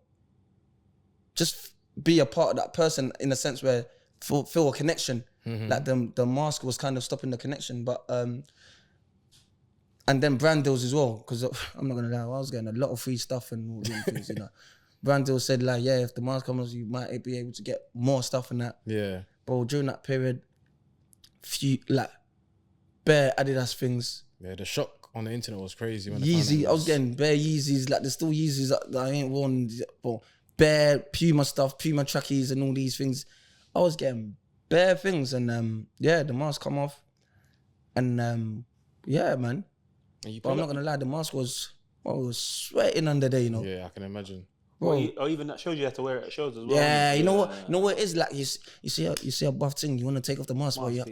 just be a part of that person in a sense where feel a connection. Like the mask was kind of stopping the connection, but and then brand deals as well, because I'm not gonna lie, I was getting a lot of free stuff and all these things, you know. Brand deal said like, yeah, if the mask comes, you might be able to get more stuff and that. Yeah. Bro, during that period, few like bare Adidas things. Yeah, the shock on the internet was crazy. When Yeezy, I was getting bare Yeezys, like there's still Yeezys that I ain't worn, but bare Puma stuff, Puma trackies and all these things. I was getting bare things and yeah, the mask come off and yeah, man. But I'm not gonna lie, the mask was, I was sweating under there, you know. Yeah, I can imagine. Bro. Or even that shows you have to wear it at shows as well. Yeah, you know what it is like. You see a buff thing. You want to take off the mask, but you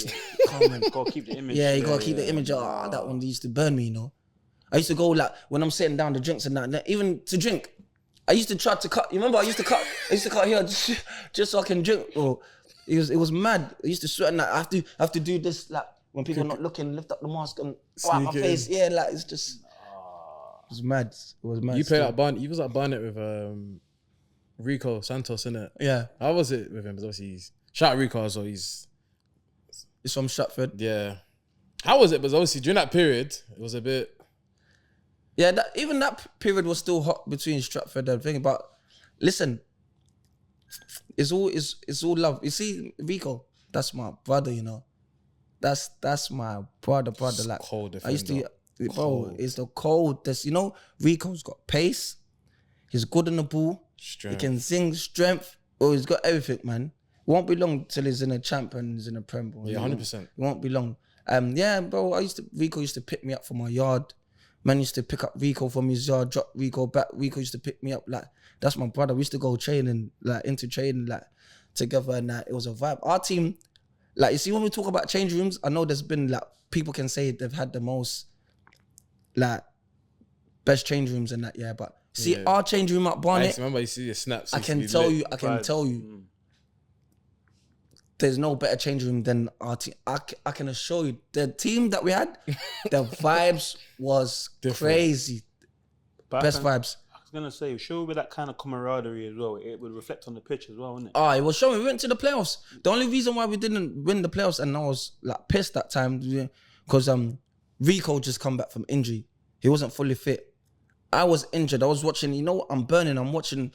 can't. Gotta keep the image. Yeah, you gotta keep the image. Oh, that one used to burn me, you know. I used to go like when I'm sitting down the drinks and that, even to drink. I used to try to cut. You remember I used to cut here just so I can drink. Bro, it was mad. I used to sweat and I have to do this like when people are not looking, lift up the mask and wipe my face. Yeah, like it's just. It was mad. It was mad. You played at Barnet. You was at Barnet with Rico Santos, innit? Yeah. How was it with him? Because obviously shout out Rico as well. He's from Stratford. Yeah. How was it? Because obviously during that period, it was a bit. Yeah, even that period was still hot between Stratford and thing. But listen, it's all love. You see, Rico, that's my brother. You know, that's my brother. Like cold I used to. defender. Bro, Cold. it's the coldest. You know, Rico's got pace. He's good on the ball. Strength. He can sing, strength. Oh, he's got everything, man. It won't be long till he's in a champ and he's in a Prem. Bro. Yeah, 100%. It won't be long. Yeah, bro. Rico used to pick me up from my yard. Man used to pick up Rico from his yard, drop Rico back. Rico used to pick me up. Like that's my brother. We used to go training, like into training, like together, and it was a vibe. Our team, like you see, when we talk about change rooms, I know there's been like people can say they've had the most. Like best change rooms and that, yeah. But see, our change room at I Barnet, remember you see the snaps. I can tell you, there's no better change room than our team. I can assure you, the team that we had, the vibes was crazy. Best vibes. I was gonna say, show with that kind of camaraderie as well. It would reflect on the pitch as well, wouldn't it? Oh, it was showing. We went to the playoffs. The only reason why we didn't win the playoffs, and I was like pissed that time, because Rico just come back from injury. He wasn't fully fit. I was injured. I was watching, you know what? I'm burning. I'm watching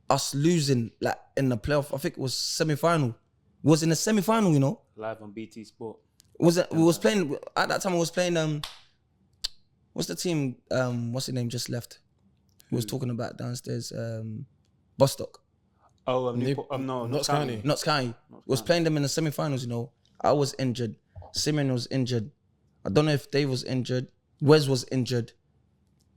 us losing like in the playoff. I think it was semi-final. It was in the semi-final, you know? Live on BT Sport. We was playing, at that time I was playing, what's the team, what's the name just left? We was talking about downstairs, Bostock. Oh, no, Notts County. Notts County. Was playing them in the semi-finals, you know? I was injured. Simon was injured. I don't know if Dave was injured. Wes was injured.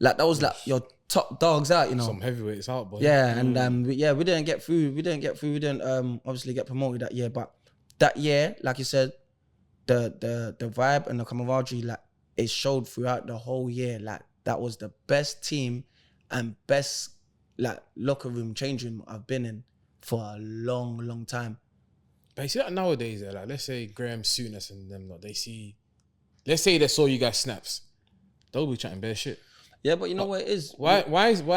Like that was like your top dogs out, you know. Some heavyweights out, boy. Yeah, and we didn't get through. We didn't obviously get promoted that year. But that year, like you said, the vibe and the camaraderie, like it showed throughout the whole year. Like that was the best team and best like locker room, change room I've been in for a long, long time. But you see that nowadays, like let's say Graham Souness and them, like, let's say they saw you guys snaps, they'll be chatting bare shit. Yeah, but you know what it is? Why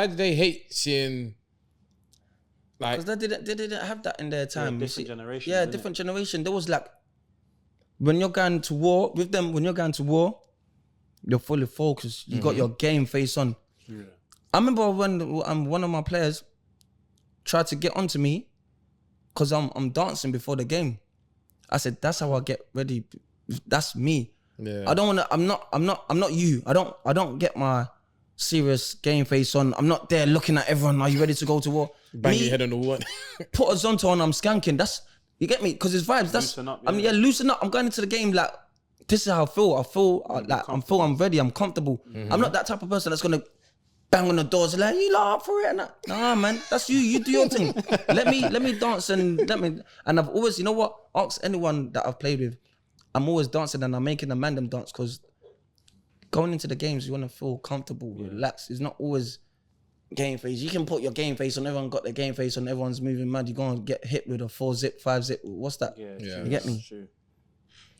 do they hate seeing like? Because they didn't have that in their time. Different generation. Yeah, different generation. There was like when you're going to war with them. When you're going to war, you're fully focused. You got your game face on. Yeah. I remember when one of my players tried to get onto me because I'm dancing before the game. I said that's how I get ready. That's me. Yeah. I don't want to. I'm not you. I don't get my serious game face on. I'm not there looking at everyone. Are you ready to go to war? Bang your head on the wall. Put a Zonto on. I'm skanking. That's, you get me? Because it's vibes. That's Loosen up, I mean, yeah, loosen up. I'm going into the game like this is how I feel. I'm ready. I'm comfortable. I'm not that type of person that's gonna bang on the doors, like, you lot up for it? And nah, man, that's you. You do your thing. Let me dance and I've always, you know what? Ask anyone that I've played with. I'm always dancing and I'm making the man them dance because going into the games, you want to feel comfortable, relaxed. It's not always game face. You can put your game face on, everyone got their game face on, everyone's moving mad. You're going to get hit with a 4-zip, 5-zip. What's that? Yeah. You get me? True.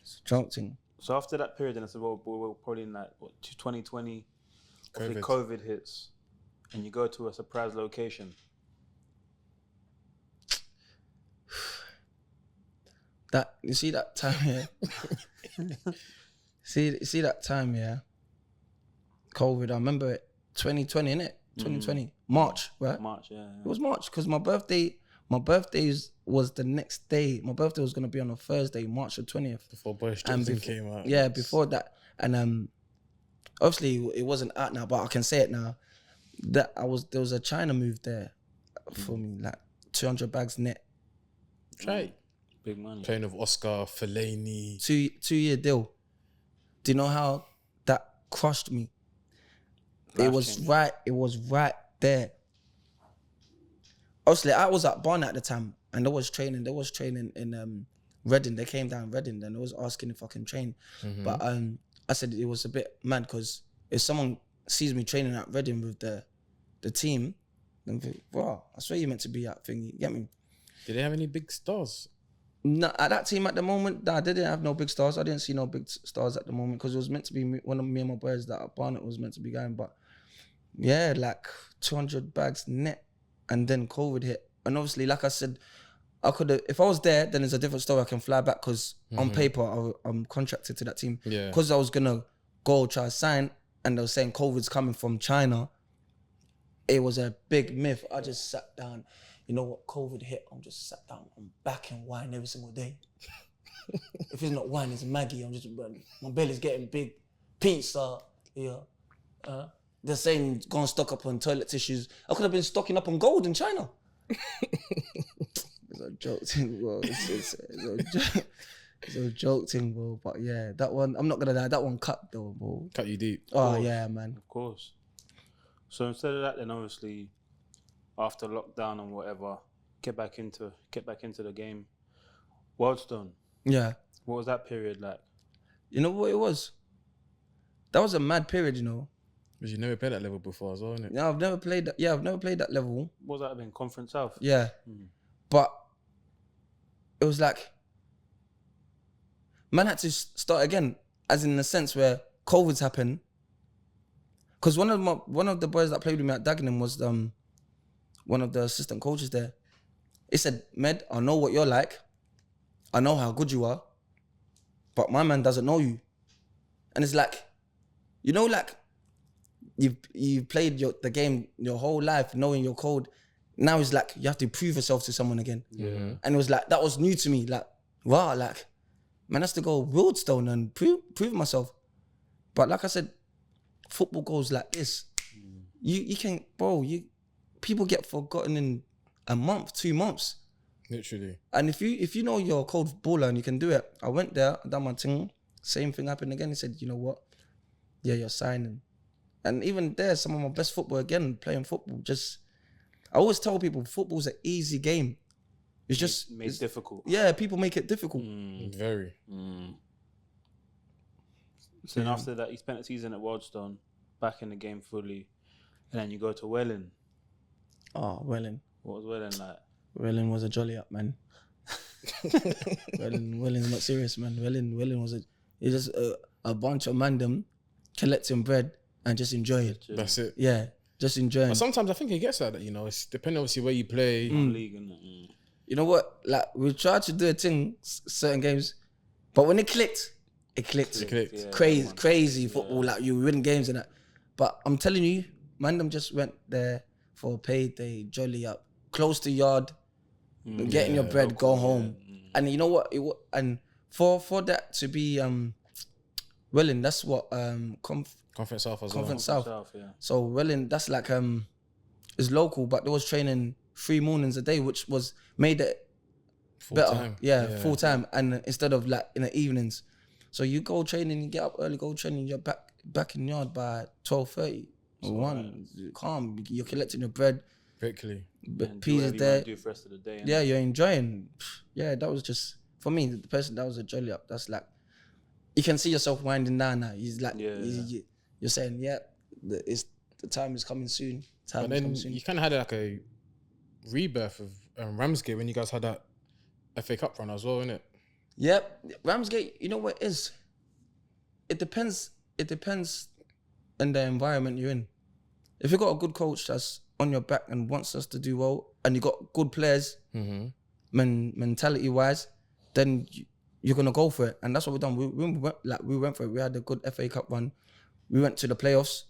It's a drunk thing. So after that period, then I said, well, we're probably in like, 2020, COVID hits, and you go to a surprise location. That, you see that time, see that time, COVID, I remember it, 2020, innit? 2020, March, right? March, yeah. It was March, because my birthday was the next day. My birthday was going to be on a Thursday, March the 20th. Before Boris Johnson came out. Yeah, before that. And obviously it wasn't out now, but I can say it now. There was a China move there for me, like 200 bags net. Right. Big money. Playing with Oscar, Fellaini. 2-year deal. Do you know how that crushed me? It was right there. Obviously, I was at Barnet at the time, and there was training in Reading. They came down Reading, and they was asking if I can train. But I said it was a bit mad because if someone sees me training at Reading with the team, then think, wow, I swear you meant to be at thingy. You get me? Did they have any big stars? No, at that team at the moment, nah, they didn't have no big stars. I didn't see no big stars at the moment because it was meant to be one of me and my boys that at Barnet was meant to be going. But yeah, like 200 bags net, and then COVID hit. And obviously, like I said, I could have, if I was there, then it's a different story. I can fly back because on paper, I'm contracted to that team. Yeah. Because I was going to go try to sign, and they were saying COVID's coming from China. It was a big myth. I just sat down. You know what? COVID hit. I'm just sat down. I'm back and wine every single day. If it's not wine, it's Maggie. I'm just, my belly's getting big. Pizza, they're saying go and stock up on toilet tissues. I could have been stocking up on gold in China. It's a joke thing, bro. It's a joke thing, bro. But yeah, that one, I'm not gonna lie, that one cut though, bro. Cut you deep. Oh yeah, man. Of course. So instead of that, then obviously, after lockdown and whatever, get back into the game. Wildstone. Yeah. What was that period like? You know what it was? That was a mad period, you know. Because you never played that level before as well, innit? Yeah, I've never played that. Yeah, I've never played that level. What was that been? Conference South? Yeah. But it was like, man had to start again, as in the sense where COVID's happened. Because one of the boys that played with me at Dagenham was one of the assistant coaches there. He said, Med, I know what you're like. I know how good you are. But my man doesn't know you. And it's like, you know, like, you've played the game your whole life knowing your code. Now it's like you have to prove yourself to someone again. Yeah. And it was like, that was new to me. Like, wow, like, man has to go Wildstone and prove myself. But like I said, football goes like this. You can, bro, people get forgotten in a month, 2 months. Literally. And if you know you're a cold baller and you can do it, I went there, done my thing, same thing happened again. He said, you know what? Yeah, you're signing. And even there, some of my best football, again, playing football, I always tell people, football's an easy game. It's just... Made difficult. Yeah, people make it difficult. Very. So then after that, you spent a season at Wildstone, back in the game fully, and then you go to Welling. Oh, Welling. What was Welling like? Welling was a jolly up, man. Welling's not serious, man. Welling was it's just a bunch of mandem collecting bread and just enjoy it. That's it. Yeah, just enjoying. But sometimes I think it gets like that, you know. It's depending obviously where you play. League, innit? You know what? Like, we tried to do a thing, certain games, but when it clicked. It clicked. Yeah, Crazy football, like you win games and that. But I'm telling you, mandem just went there for a payday, jolly up, close to yard, getting your bread, go home. And you know what? And for that to be Welling, that's what Conference South as Conference well. South. Yeah. So Welling, that's like is local, but there was training 3 mornings a day, which was made it better. Full-time. Yeah, full time, and instead of like in the evenings. So you go training, you get up early, go training, you're back in yard by 12:30. Calm. You're collecting your bread. Quickly. Peas is Do there. for the rest of the day. Yeah, you're enjoying. Yeah, that was just for me. The person that was a jolly up. That's like you can see yourself winding down now. He's like, you're saying, the time is coming soon. But then you kind of had like a rebirth of Ramsgate when you guys had that FA Cup run as well, innit? Yep, Ramsgate. You know what it is? It depends on the environment you're in. If you got a good coach that's on your back and wants us to do well, and you got good players, mentality wise, then you're gonna go for it, and that's what we've done. We went for it. We had a good FA Cup run. We went to the playoffs.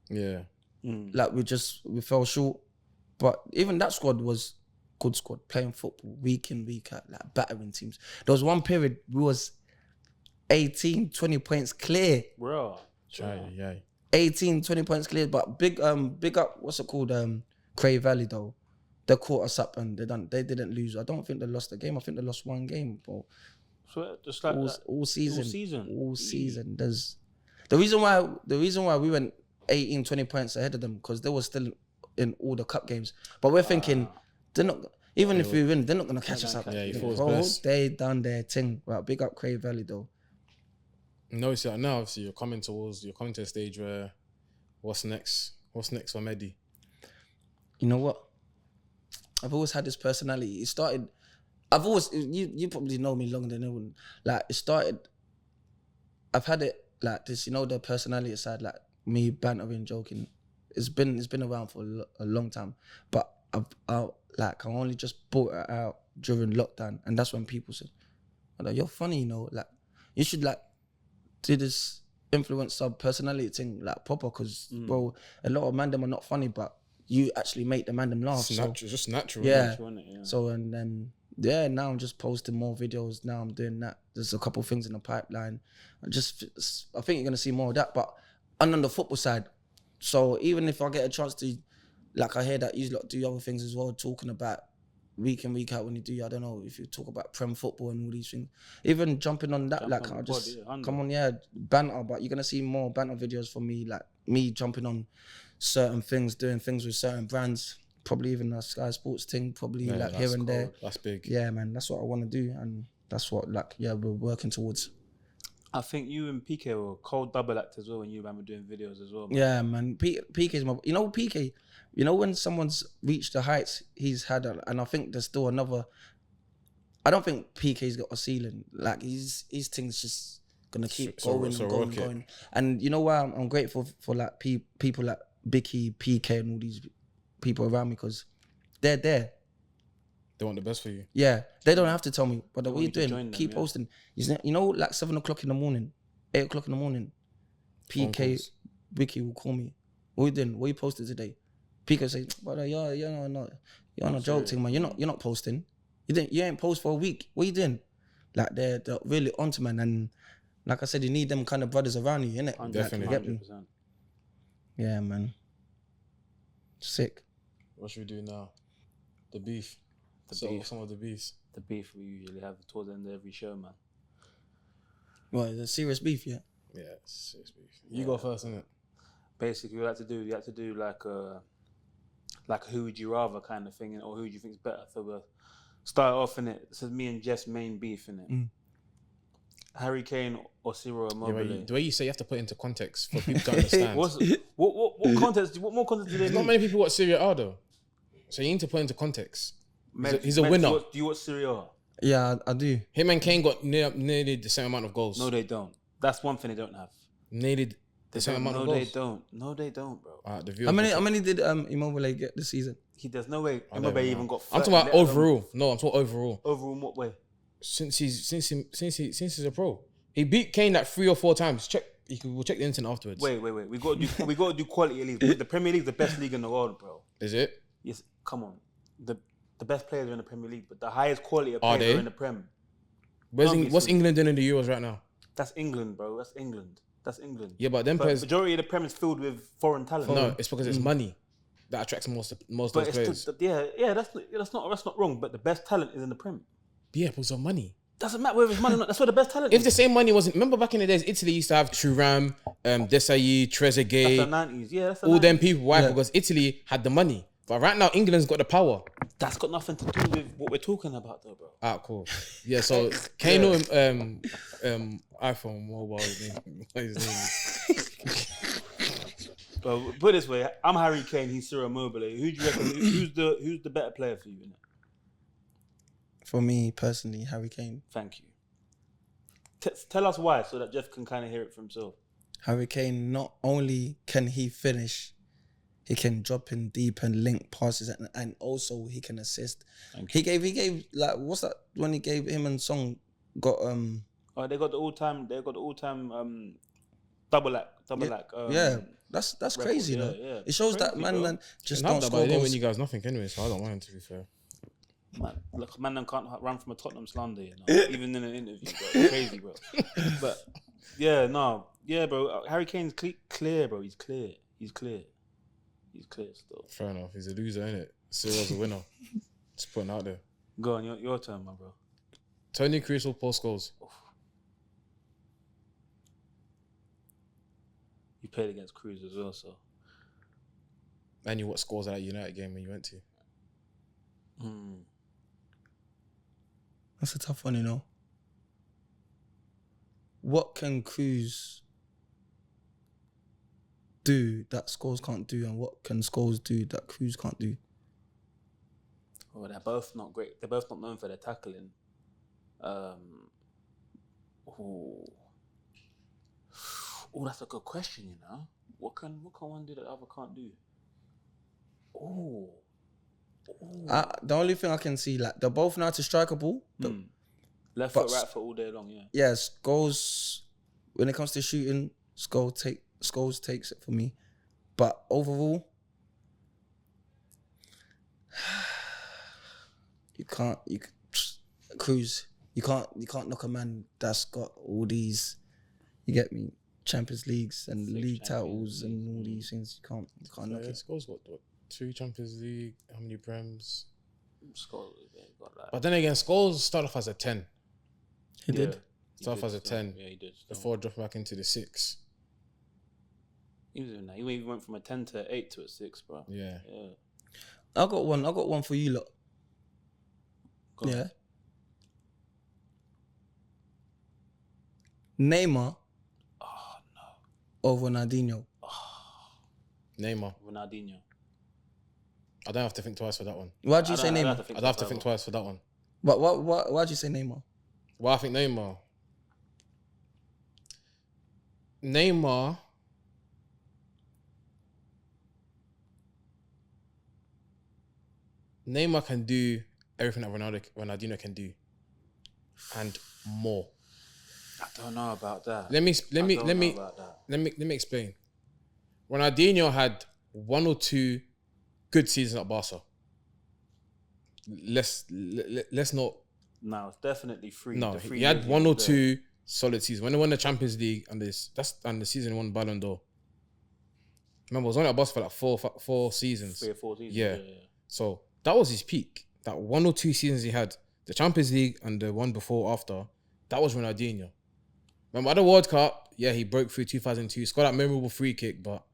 Yeah. Like we fell short, but even that squad was good squad, playing football week in, week out, like battering teams. There was one period we was 18, 20 points clear. Bro. 18, 20 points clear, but big up, what's it called? Cray Valley though. They caught us up and they didn't lose. I don't think they lost the game. I think they lost one game, bro. So just like all season. There's the reason why we went 18, 20 points ahead of them, because they were still in all the cup games. But we're thinking they're not, even if we win, they're not gonna catch us up. Yeah, you thought it was bro, best. they done their thing. Right, big up Cray Valley though. No, so now obviously you're coming to a stage where what's next? What's next for Medy? You know what? I've always had this personality. It started. I've always you probably know me longer than anyone. Like it started. I've had it like this. You know, the personality side, like me bantering, joking. It's been around for a long time, but I only just brought it out during lockdown, and that's when people said, like, "You're funny, you know. Like you should like do this influencer personality thing like proper, because bro, a lot of man them are not funny, but you actually make the man them laugh. It's just natural. Yeah. Natural, isn't it? Yeah. So and then now I'm just posting more videos. Now I'm doing that. There's a couple things in the pipeline. I think you're gonna see more of that, but on the football side. So even if I get a chance to, like, I hear that you lot do other things as well, talking about week in, week out when you do, I don't know, if you talk about Prem football and all these things, even jumping on that, like, I'll just, come on, banter, but you're going to see more banter videos from me, like, me jumping on certain things, doing things with certain brands, probably even a Sky Sports thing, probably, like, here and there. That's big. Yeah, man, that's what I want to do, and that's what, like, we're working towards. I think you and PK were cold double act as well when you were doing videos as well. Man. Yeah, man. PK's my... You know, PK... You know, when someone's reached the heights he's had, and I think there's still another... I don't think PK's got a ceiling. Like, his thing's just going to keep going. And you know why I'm grateful for, like, people like Bicky, PK, and all these people around me, because they're there. They want the best for you. Yeah, they don't have to tell me, but what are you doing? Them, keep posting. You know, like 7 o'clock in the morning, 8 o'clock in the morning, PK, Ricky will call me. What are you doing? What you posted today? PK say, brother, you're on a joke thing, man. You're not posting. You ain't post for a week. What are you doing? Like they're really onto, man. And like I said, you need them kind of brothers around you, innit? Definitely. Like, 100%. Yeah, man. Sick. What should we do now? The beef. Some of the beefs. The beef we usually have towards the end of every show, man. Well, it's a serious beef, yeah. Yeah, serious beef. You go first, innit? Basically, we had to do like a who would you rather kind of thing, or who do you think's better. So we'll start off in it. This is me and Jeff's main beef in it. Harry Kane or Ciro Immobile. Yeah, the way you say, you have to put it into context for people to understand. what context? What more context do they need? Not many people watch Serie A though, so you need to put it into context. He's a winner. Do you watch Serie A? Yeah, I do. Him and Kane got nearly the same amount of goals. No, they don't. That's one thing they don't have. Nearly the same amount of goals. No, they don't, bro. How many did Immobile get this season? There's no way Immobile even got 30. I'm talking about overall. No, I'm talking overall. Overall in what way? Since he's a pro, he beat Kane like 3 or 4 times. We'll check the internet afterwards. Wait. We got to do quality league. The Premier League is the best league in the world, bro. Is it? Yes. Come on. The best players are in the Premier League, but the highest quality of players are in the Prem. What's England doing in the Euros right now? That's England, bro. That's England. Yeah, but players. Majority of the Prem is filled with foreign talent. No, it's because it's money that attracts most of those players. That's not wrong. But the best talent is in the Prem. Yeah, because of money. Doesn't matter whether it's money or not. That's where the best talent If is. the same money wasn't, remember back in the days, Italy used to have Thuram, Desailly, Trezeguet, That's the 90s. Yeah, that's the all 90s. them people. Why? Because Italy had the money. But right now, England's got the power. That's got nothing to do with what we're talking about, though, bro. Alright, cool. Yeah, so Kane or iPhone mobile. What his name is. But put it this way, I'm Harry Kane. He's Ciro Immobile. Who do you reckon? Who's the better player for you? Innit? For me personally, Harry Kane. Thank you. Tell us why, so that Jeff can kind of hear it for himself. Harry Kane, not only can he finish, he can drop in deep and link passes, and also he can assist. He gave like, what's that when he gave him and Song got Oh, they got the all-time double act. yeah, that's record, crazy, yeah, though. yeah. It shows that Crazy, man bro. then just Not don't that, score but they didn't goals. win you guys nothing anyway, so I don't mind, to be fair. Man, look, man, them can't run from a Tottenham slander, you know, even in an interview, bro. It's crazy, bro. But yeah, bro. Harry Kane's clear, bro. He's clear. He's clear still. Fair enough. He's a loser, innit? Cyril's a winner. Just putting it out there. Go on, your turn, my bro. Tony Kroos or Paul Scholes? You played against Kroos as well, so. I knew what scores at that United game when you went to. That's a tough one, you know. What can Kroos do that Scholes can't do, and what can Scholes do that Kroos can't do? Well, they're both not great. They're both not known for their tackling. Oh, that's a good question, you know. What can one do that the other can't do? The only thing I can see, like, they both know how to strike a ball. Left foot, right foot all day long, yeah. Yeah, Scholes, when it comes to shooting, Scholes takes it for me. But overall, Kroos, you can't knock a man that's got all these, you get me, Champions Leagues and league titles and all these things. You can't knock it. Scholes got 2 Champions League, how many Prems? Scholes, yeah, got that. But then again, Scholes started off as a 10. He did. Started off as a 10. Yeah, he did. Before dropping back into the 6. He was doing that. He even went from a 10 to 8 to a 6, bro. Yeah. I got one for you lot. Go on. Yeah. Neymar. Oh, no. Or Ronaldinho. Neymar. Ronaldinho. I don't have to think twice for that one. Why'd you say Neymar? I'd have to think twice for that one. But why'd you say Neymar? Well, I think Neymar can do everything that Ronaldinho can do, and more. I don't know about that. Let me explain. Ronaldinho had 1 or 2 good seasons at Barca. Let's not. No, it's definitely 3. No, The 3 he had years 1 or was there. 2 solid seasons. When they won the Champions League and the season he won Ballon d'Or. Remember, I was only at Barca for like 4 seasons. 3 or 4 seasons. Yeah. So that was his peak. That 1 or 2 seasons he had, the Champions League and the one before after, that was Ronaldinho. Remember at the World Cup, yeah, he broke through 2002, scored that memorable free kick, but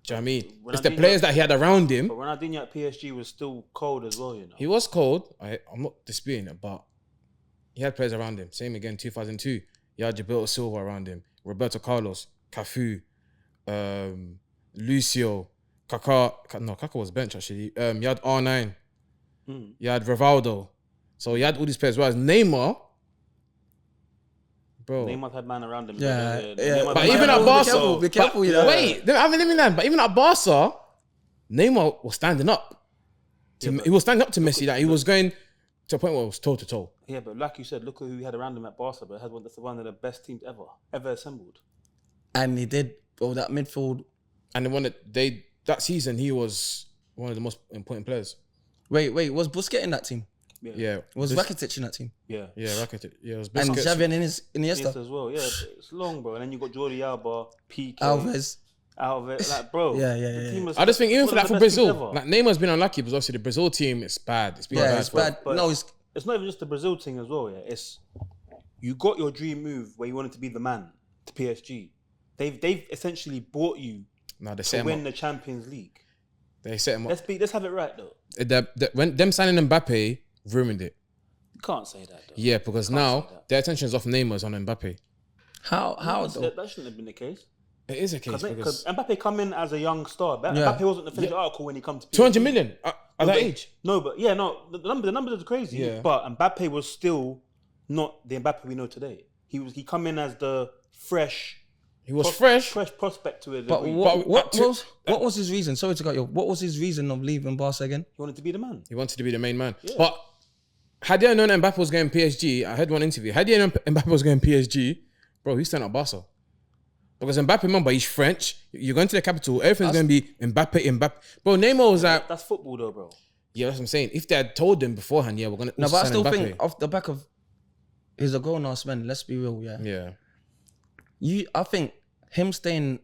do you know what I mean? It's the players that he had around him. But Ronaldinho at PSG was still cold as well, you know. He was cold. I'm not disputing it, but he had players around him. Same again, 2002. He had Gilberto Silva around him, Roberto Carlos, Cafu, Lucio, Kaká. No, Kaká was bench actually. You had R9. You had Rivaldo. So you had all these players. Whereas Neymar, bro. Neymar had man around him. Yeah. Neymar But had even man at around Barca, him. Be careful, you know. wait, let me land. But even at Barca, Neymar was standing up. He was standing up to Messi. That he was going to a point where it was toe to toe. Yeah, but like you said, look at who he had around him at Barca. But that's one of the best teams ever assembled. And he did. Bro, that midfield. And that season he was one of the most important players. Wait, was Busquets in that team? Yeah. Was Rakitic in that team? Yeah. Yeah, Rakitic. Yeah, it was And Busquets. Xavi and Yes, Iniesta. as well. Yeah, it's long, bro. And then you got Jordi Alba, Piqué, Alves. like, bro. Yeah. the team was I just think even one for of that the for best teams Brazil, ever. like Neymar's been unlucky because obviously the Brazil team is bad. It's been bad. Yeah, it's bad. but- No, it's not even just the Brazil thing as well. Yeah, it's you got your dream move where you wanted to be the man to PSG. They've essentially bought you to win the Champions League. They set him up. Let's have it right though. When them signing Mbappe ruined it. You can't say that though. Yeah, because now their attention is off Neymar's on Mbappe. How though? That shouldn't have been the case. It is a case because Mbappe come in as a young star. Mbappe wasn't the finished article when he come to PSG. 200 million at that age. No, but the numbers are crazy. Yeah. But Mbappe was still not the Mbappe we know today. He come in as the fresh. He was fresh prospect to it. But what was his reason? Sorry to cut you. What was his reason of leaving Barca again? He wanted to be the man. He wanted to be the main man. Yeah. But had you known Mbappe was going PSG, I heard one interview. Had you known Mbappe was going PSG, bro, he's staying at Barca. Because Mbappe, remember, he's French. You're going to the capital. Everything's going to be Mbappe. Bro, Neymar was like... That's football though, bro. Yeah, that's what I'm saying. If they had told them beforehand, we're going to... No, but I still think off the back of... He's a grown-ass man. Let's be real, yeah. Yeah. I think him staying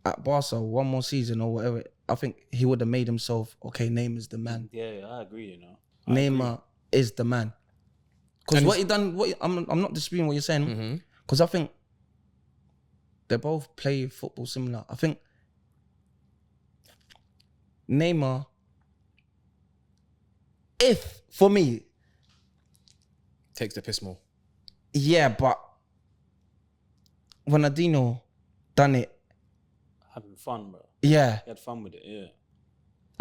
at Barca one more season or whatever, I think he would have made himself, okay, Neymar's the man. Yeah, I agree, Neymar is the man. Because what he done... I'm not disputing what you're saying. Because I think... They both play football similar. I think Neymar, for me, takes the piss more. Yeah, but Ronaldinho done it. Having fun, bro. Yeah. He had fun with it, yeah.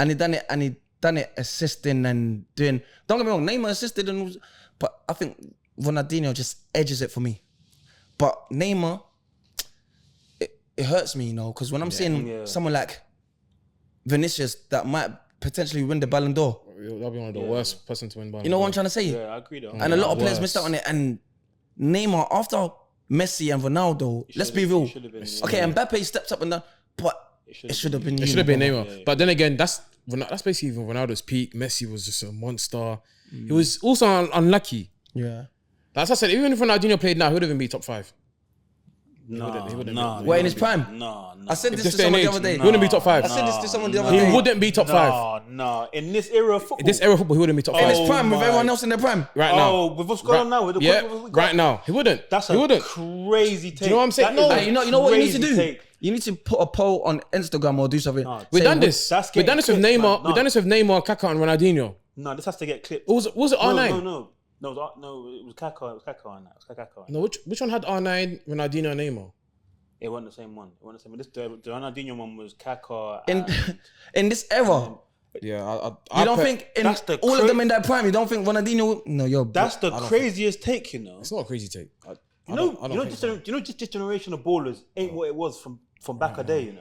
And he done it assisting and doing... Don't get me wrong, Neymar assisted, but I think Ronaldinho just edges it for me. But Neymar... It hurts me, because when I'm seeing someone like Vinicius that might potentially win the Ballon d'Or. That'll be one of the worst person to win Ballon d'Or. You know what I'm trying to say? Yeah, I agree though. And a lot of players missed out on it. And Neymar, after Messi and Ronaldo, let's be real. Okay, Mbappe steps up and down, but it should have been It should have been Neymar. Yeah. But then again, that's basically even Ronaldo's peak. Messi was just a monster. He was also unlucky. Yeah. That's what I said. Even if Ronaldinho played now, he would have been top 5. No. Wait, in his prime? No. I said this to someone the other day. He wouldn't be top 5. I said this to someone the other day. He wouldn't be top 5. No. In this era of football. He wouldn't be top 5. In his prime, with everyone else in their prime. Right now. Oh, with what's going on now? Right now. He wouldn't. That's a crazy take. Do you know what I'm saying? No. You know what you need to do? You need to put a poll on Instagram or do something. We've done this. We've done this with Neymar. We've done this with Neymar, Kaká, and Ronaldinho. No, this has to get clipped. Was it R9? No, it was Kaká. It was Kaká on that. No, which one had R9, Ronaldinho, and Neymar? It wasn't the same one. The Ronaldinho one was Kaká. In this era. Yeah, you don't think in all of them in that prime, you don't think Ronaldinho... No, yo. That's the craziest take, It's not a crazy take. This generation of ballers ain't what it was from back a day,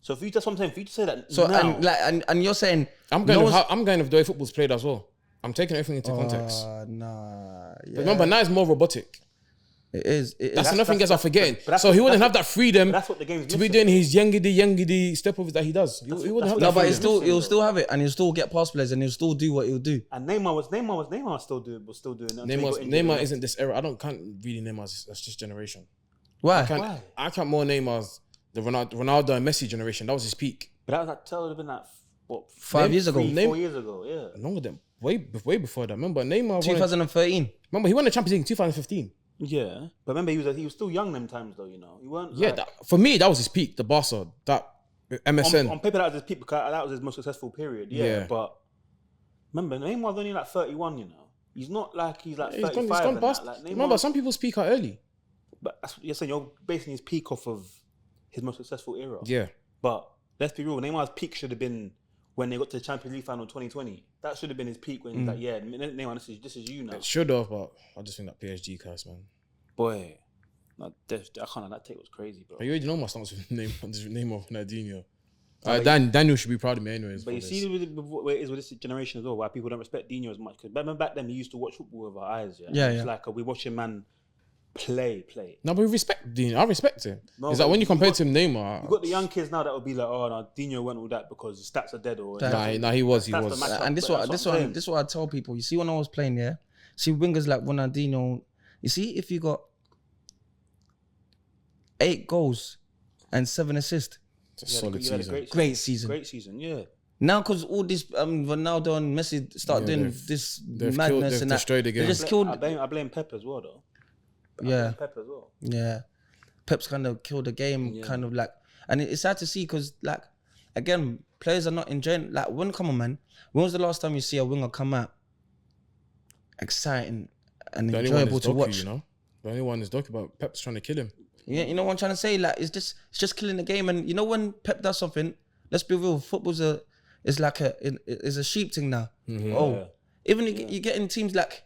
So that's what I'm saying. For you to say that and you're saying... I'm going with the way football's played as well. I'm taking everything into context. Nah. But remember, now it's more robotic. It is. That's another thing guys are forgetting. So he wouldn't have that freedom to be doing his yangidi step overs that he does. He wouldn't have that. No, but he'll still have it, and he'll still get past players, and he'll still do what he'll do. And Neymar was still doing that. Neymar isn't this era. can't really Neymar's. That's just generation. Why? I can't more Neymar's the Ronaldo and Messi generation. That was his peak. But that would have been like what 4 years ago, 4 years ago, yeah. Longer than way before that. Remember Neymar? 2013. Remember he won the Champions League in 2015. Yeah, but remember he was still young them times though. He weren't. Yeah, for me that was his peak. The Barca, that MSN. On paper that was his peak because that was his most successful period. Yeah. But remember Neymar was only like 31. He's not like he's like 35. He's gone past. Remember, some people's peak are early. But that's what you're saying. You're basing his peak off of his most successful era. Yeah. But let's be real. Neymar's peak should have been when they got to the Champions League final in 2020. That should have been his peak when he's like, yeah, Neymar, this is you now. It should have, but I just think that PSG curse, man. Boy, I can't. That take was crazy, bro. But you already know my stance with Neymar Ronaldinho. Daniel should be proud of me anyways. But you see where it is with this generation as well, why people don't respect Dino as much. Because back then we used to watch football with our eyes. Yeah. It's like we watching man play. No, but we respect Dino. I respect him. No, it's like when you compare to him, Neymar. You got the young kids now that would be like, oh no, Dino went all that because his stats are dead or. Nah, he was. And this is what I tell people. You see, when I was playing, see wingers like Ronaldinho. You see, if you got 8 goals and 7 assists, it's a solid season. Great season. Great season, yeah. Now, because all this Ronaldo and Messi start doing this madness they've and that, destroyed the game. they just killed. I blame Pep as well, though. Yeah, Pep as well. yeah. Pep's kind of killed the game, kind of like, and it's sad to see because like, again, players are not enjoying. Like, come on, man. When was the last time you see a winger come out exciting and The only enjoyable one is to Doku, watch? you know? The only one is Doku, but Pep's trying to kill him. Yeah, you know what I'm trying to say? Like, it's just killing the game. And you know when Pep does something, let's be real, football's is a sheep thing now. Oh, even you get in teams like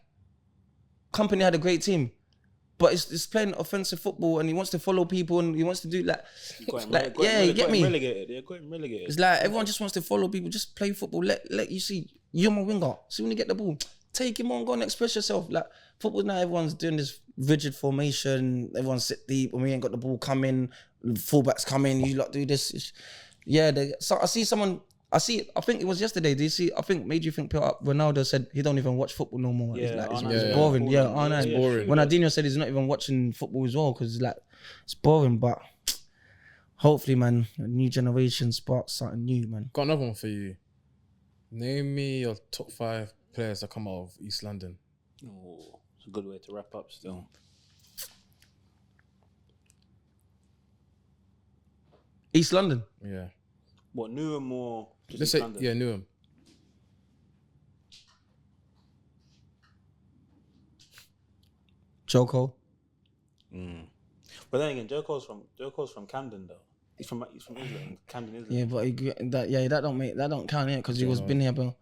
Company had a great team, but it's playing offensive football and he wants to follow people and he wants to do you get me? Relegated. It's like everyone just wants to follow people, just play football. Let you see, you're my winger. See when you get the ball, take him on, go and express yourself. Like football now, everyone's doing this rigid formation. Everyone sit deep when we ain't got the ball coming. Fullbacks come in, you lot do this. So I think it was yesterday. Do you see? I think made you think Ronaldo said he don't even watch football no more. It's boring. It's boring. When Adinho said he's not even watching football as well because like it's boring. But hopefully, man, a new generation sparks something new, man. Got another one for you. Name me your top 5 players that come out of East London. Oh, it's a good way to wrap up still. East London. Yeah. What, Newham or just Let's East say, London? yeah, Newham. Joko. But then again, Joko's from Camden though. He's from England, Camden, England. Yeah, but that don't count here because he was been here, bro.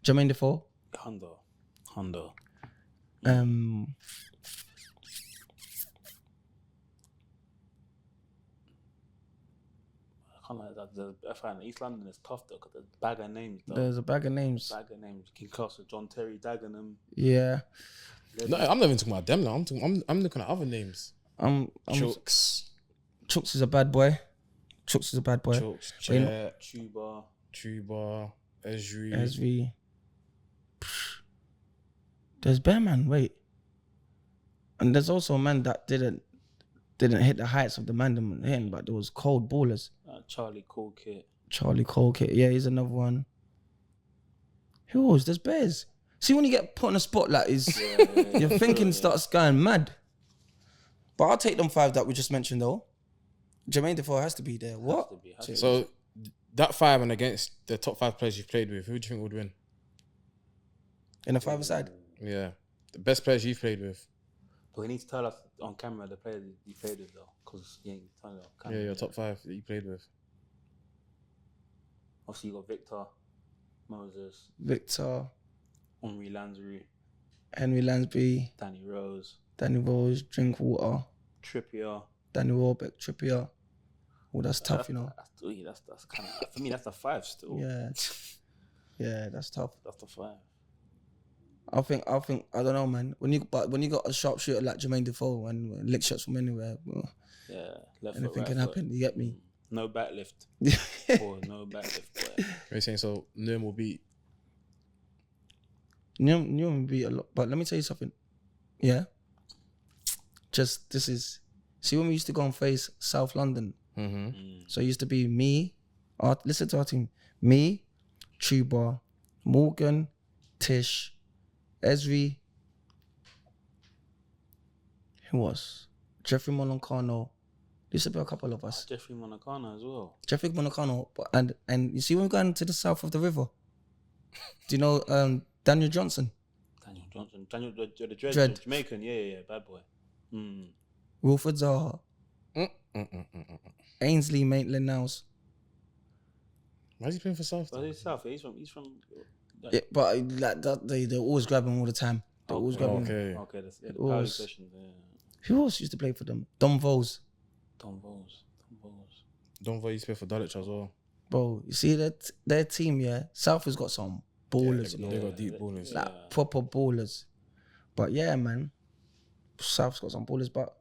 Jermaine Defoe. Honda. I can't like that. I find East London is tough though because there's a bag of names. Though. There's a bag of names. King Class with John Terry, Dagenham. Yeah. No, I'm not even talking about them now. I'm looking at other names. Chooks. Chooks is a bad boy. Chooks, Jet, Tuba, Esri. There's Bear Man, wait. And there's also a man that didn't hit the heights of the man that was hitting, but there was cold ballers. Charlie Colkit. Yeah, he's another one. Who else? There's Bears. See, when you get put on a spot like your thinking starts going mad. But I'll take them 5 that we just mentioned though. Jermaine Defoe has to be there. What? Has to be. So that 5 and against the top 5 players you've played with, who do you think would win? In the 5-a-side? Yeah. The best players you've played with. But he needs to tell us on camera the players you played with though, because he ain't telling us on camera. Yeah, your top 5 that you played with. Obviously you got Victor, Moses, Henry Lansbury, Henry Lansbury, Danny Rose, Drinkwater, Trippier, Danny Welbeck, Trippier. Oh, that's tough, you know. That's kind of, for me that's the 5 still. Yeah, that's tough. That's the 5. I think I don't know, man. When you got a sharpshooter like Jermaine Defoe and lick shots from anywhere, well, left anything foot, right can foot. happen. You get me? No backlift. No backlift. Boy. You're saying so Newham will beat. Newham will be a lot, but let me tell you something. Yeah. See when we used to go and face South London. So it used to be me. Listen to our team. Me, Chuba, Morgan, Tish, Esri. Who was? Jeffrey Monancano. There used to be a couple of us. Jeffrey Monancano as well. Jeffrey Monancano. And you see when we're going to the south of the river, do you know Daniel Johnson? Daniel the Dread. Jamaican, yeah, bad boy. Wilfred Zaha. Ainsley Maitland-Niles. Why is he playing for South? Well, he's South. He's from. Yeah, but like that, they're always grabbing all the time. They're always grabbing. Okay, that's the power session. Yeah. Who else used to play for them? Don Vos. Don Vos used to play for Dulwich as well. Bro, you see that their team, yeah. South has got some ballers, you know. They got deep ballers. Like proper ballers. But yeah, man. South's got some ballers, but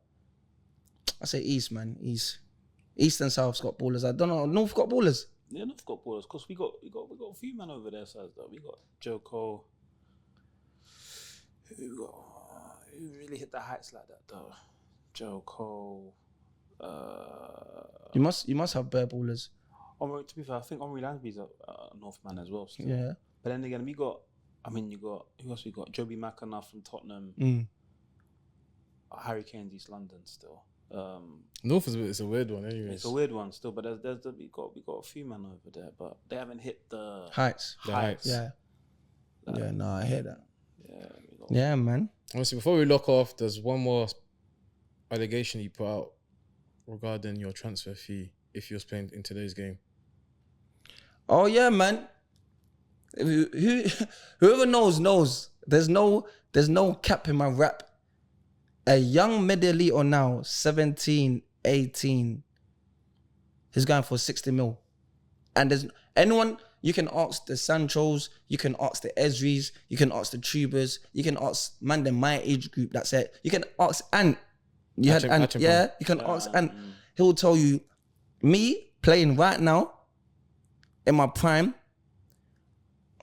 I say East, man. East and South's got ballers. I don't know. North got ballers. Yeah, North got ballers. Cause we got a few men over there. So we got Joko. Who really hit the heights like that though? Joko. You must have bare ballers. To be fair, I think Henry Lansbury's North man as well. Still. Yeah. But then again, you got who else we got? Joby McAnuff from Tottenham. Harry Kane's East London still. North it's a weird one, anyways. It's a weird one still, but we got a few men over there, but they haven't hit the heights. Yeah. No, I hear that. Yeah, man. Honestly, before we lock off, there's one more allegation you put out regarding your transfer fee if you was playing in today's game. Oh yeah, man. Whoever knows. There's no cap in my rap. A young Medy Elito now, 17, 18. He's going for 60 mil. And there's anyone, you can ask the Sanchos, you can ask the Ezris, you can ask the Tubers, you can ask man in my age group, that's it. You can ask Ant. You can ask Ant. He'll tell you, me playing right now, in my prime,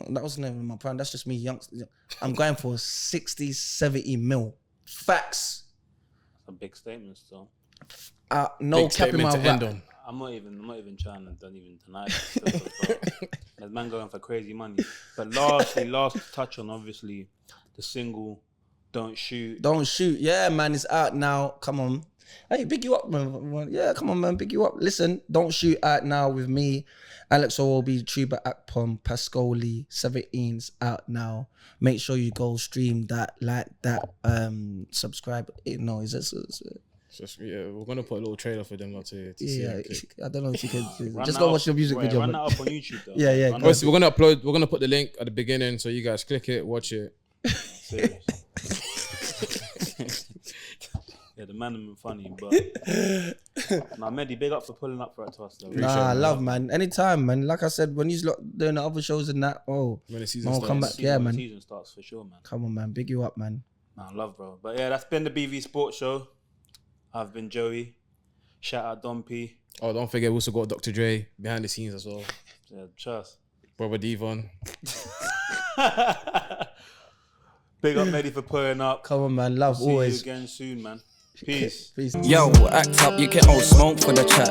that wasn't even my prime, that's just me youngster. I'm going for 60, 70 mil. Facts. That's a big statement still. No big cap in my rap. I'm not even trying to don't even deny that. There's man going for crazy money. But last touch on obviously the single Don't Shoot. Don't Shoot. Yeah, man, it's out now. Come on. Hey, big you up, man. Yeah, come on, man, big you up. Listen, Don't Shoot out now with me, Alex Orobi, Chuba Akpom, Pascoli, 17's out now. Make sure you go stream that, like that, subscribe. No, is this? We're gonna put a little trailer for them not to see. I don't know if you can. Just go watch the music video. Run that up on YouTube though. Yeah. Obviously, we're gonna put the link at the beginning so you guys click it, watch it. Serious. Yeah, the man have been funny, but Medy, big up for pulling up for it to us though. I love, man. Anytime, man. Like I said, when he's doing the other shows and that, when the season starts, come back. Yeah, man. The season starts for sure, man. Come on, man. Big you up, man. Love, bro. But yeah, that's been the BV Sports Show. I've been Joey. Shout out Don P. Oh, don't forget, we also got Dr. Dre behind the scenes as well. Yeah, trust. Brother Devon. Big up Medy for pulling up. Come on, man. Love always. See you again soon, man. Peace. Yo, act up, you get old smoke for the chat.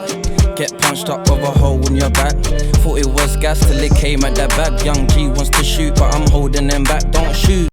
Get punched up with a hole in your back. Thought it was gas till it came at that bag. Young G wants to shoot, but I'm holding him back. Don't shoot.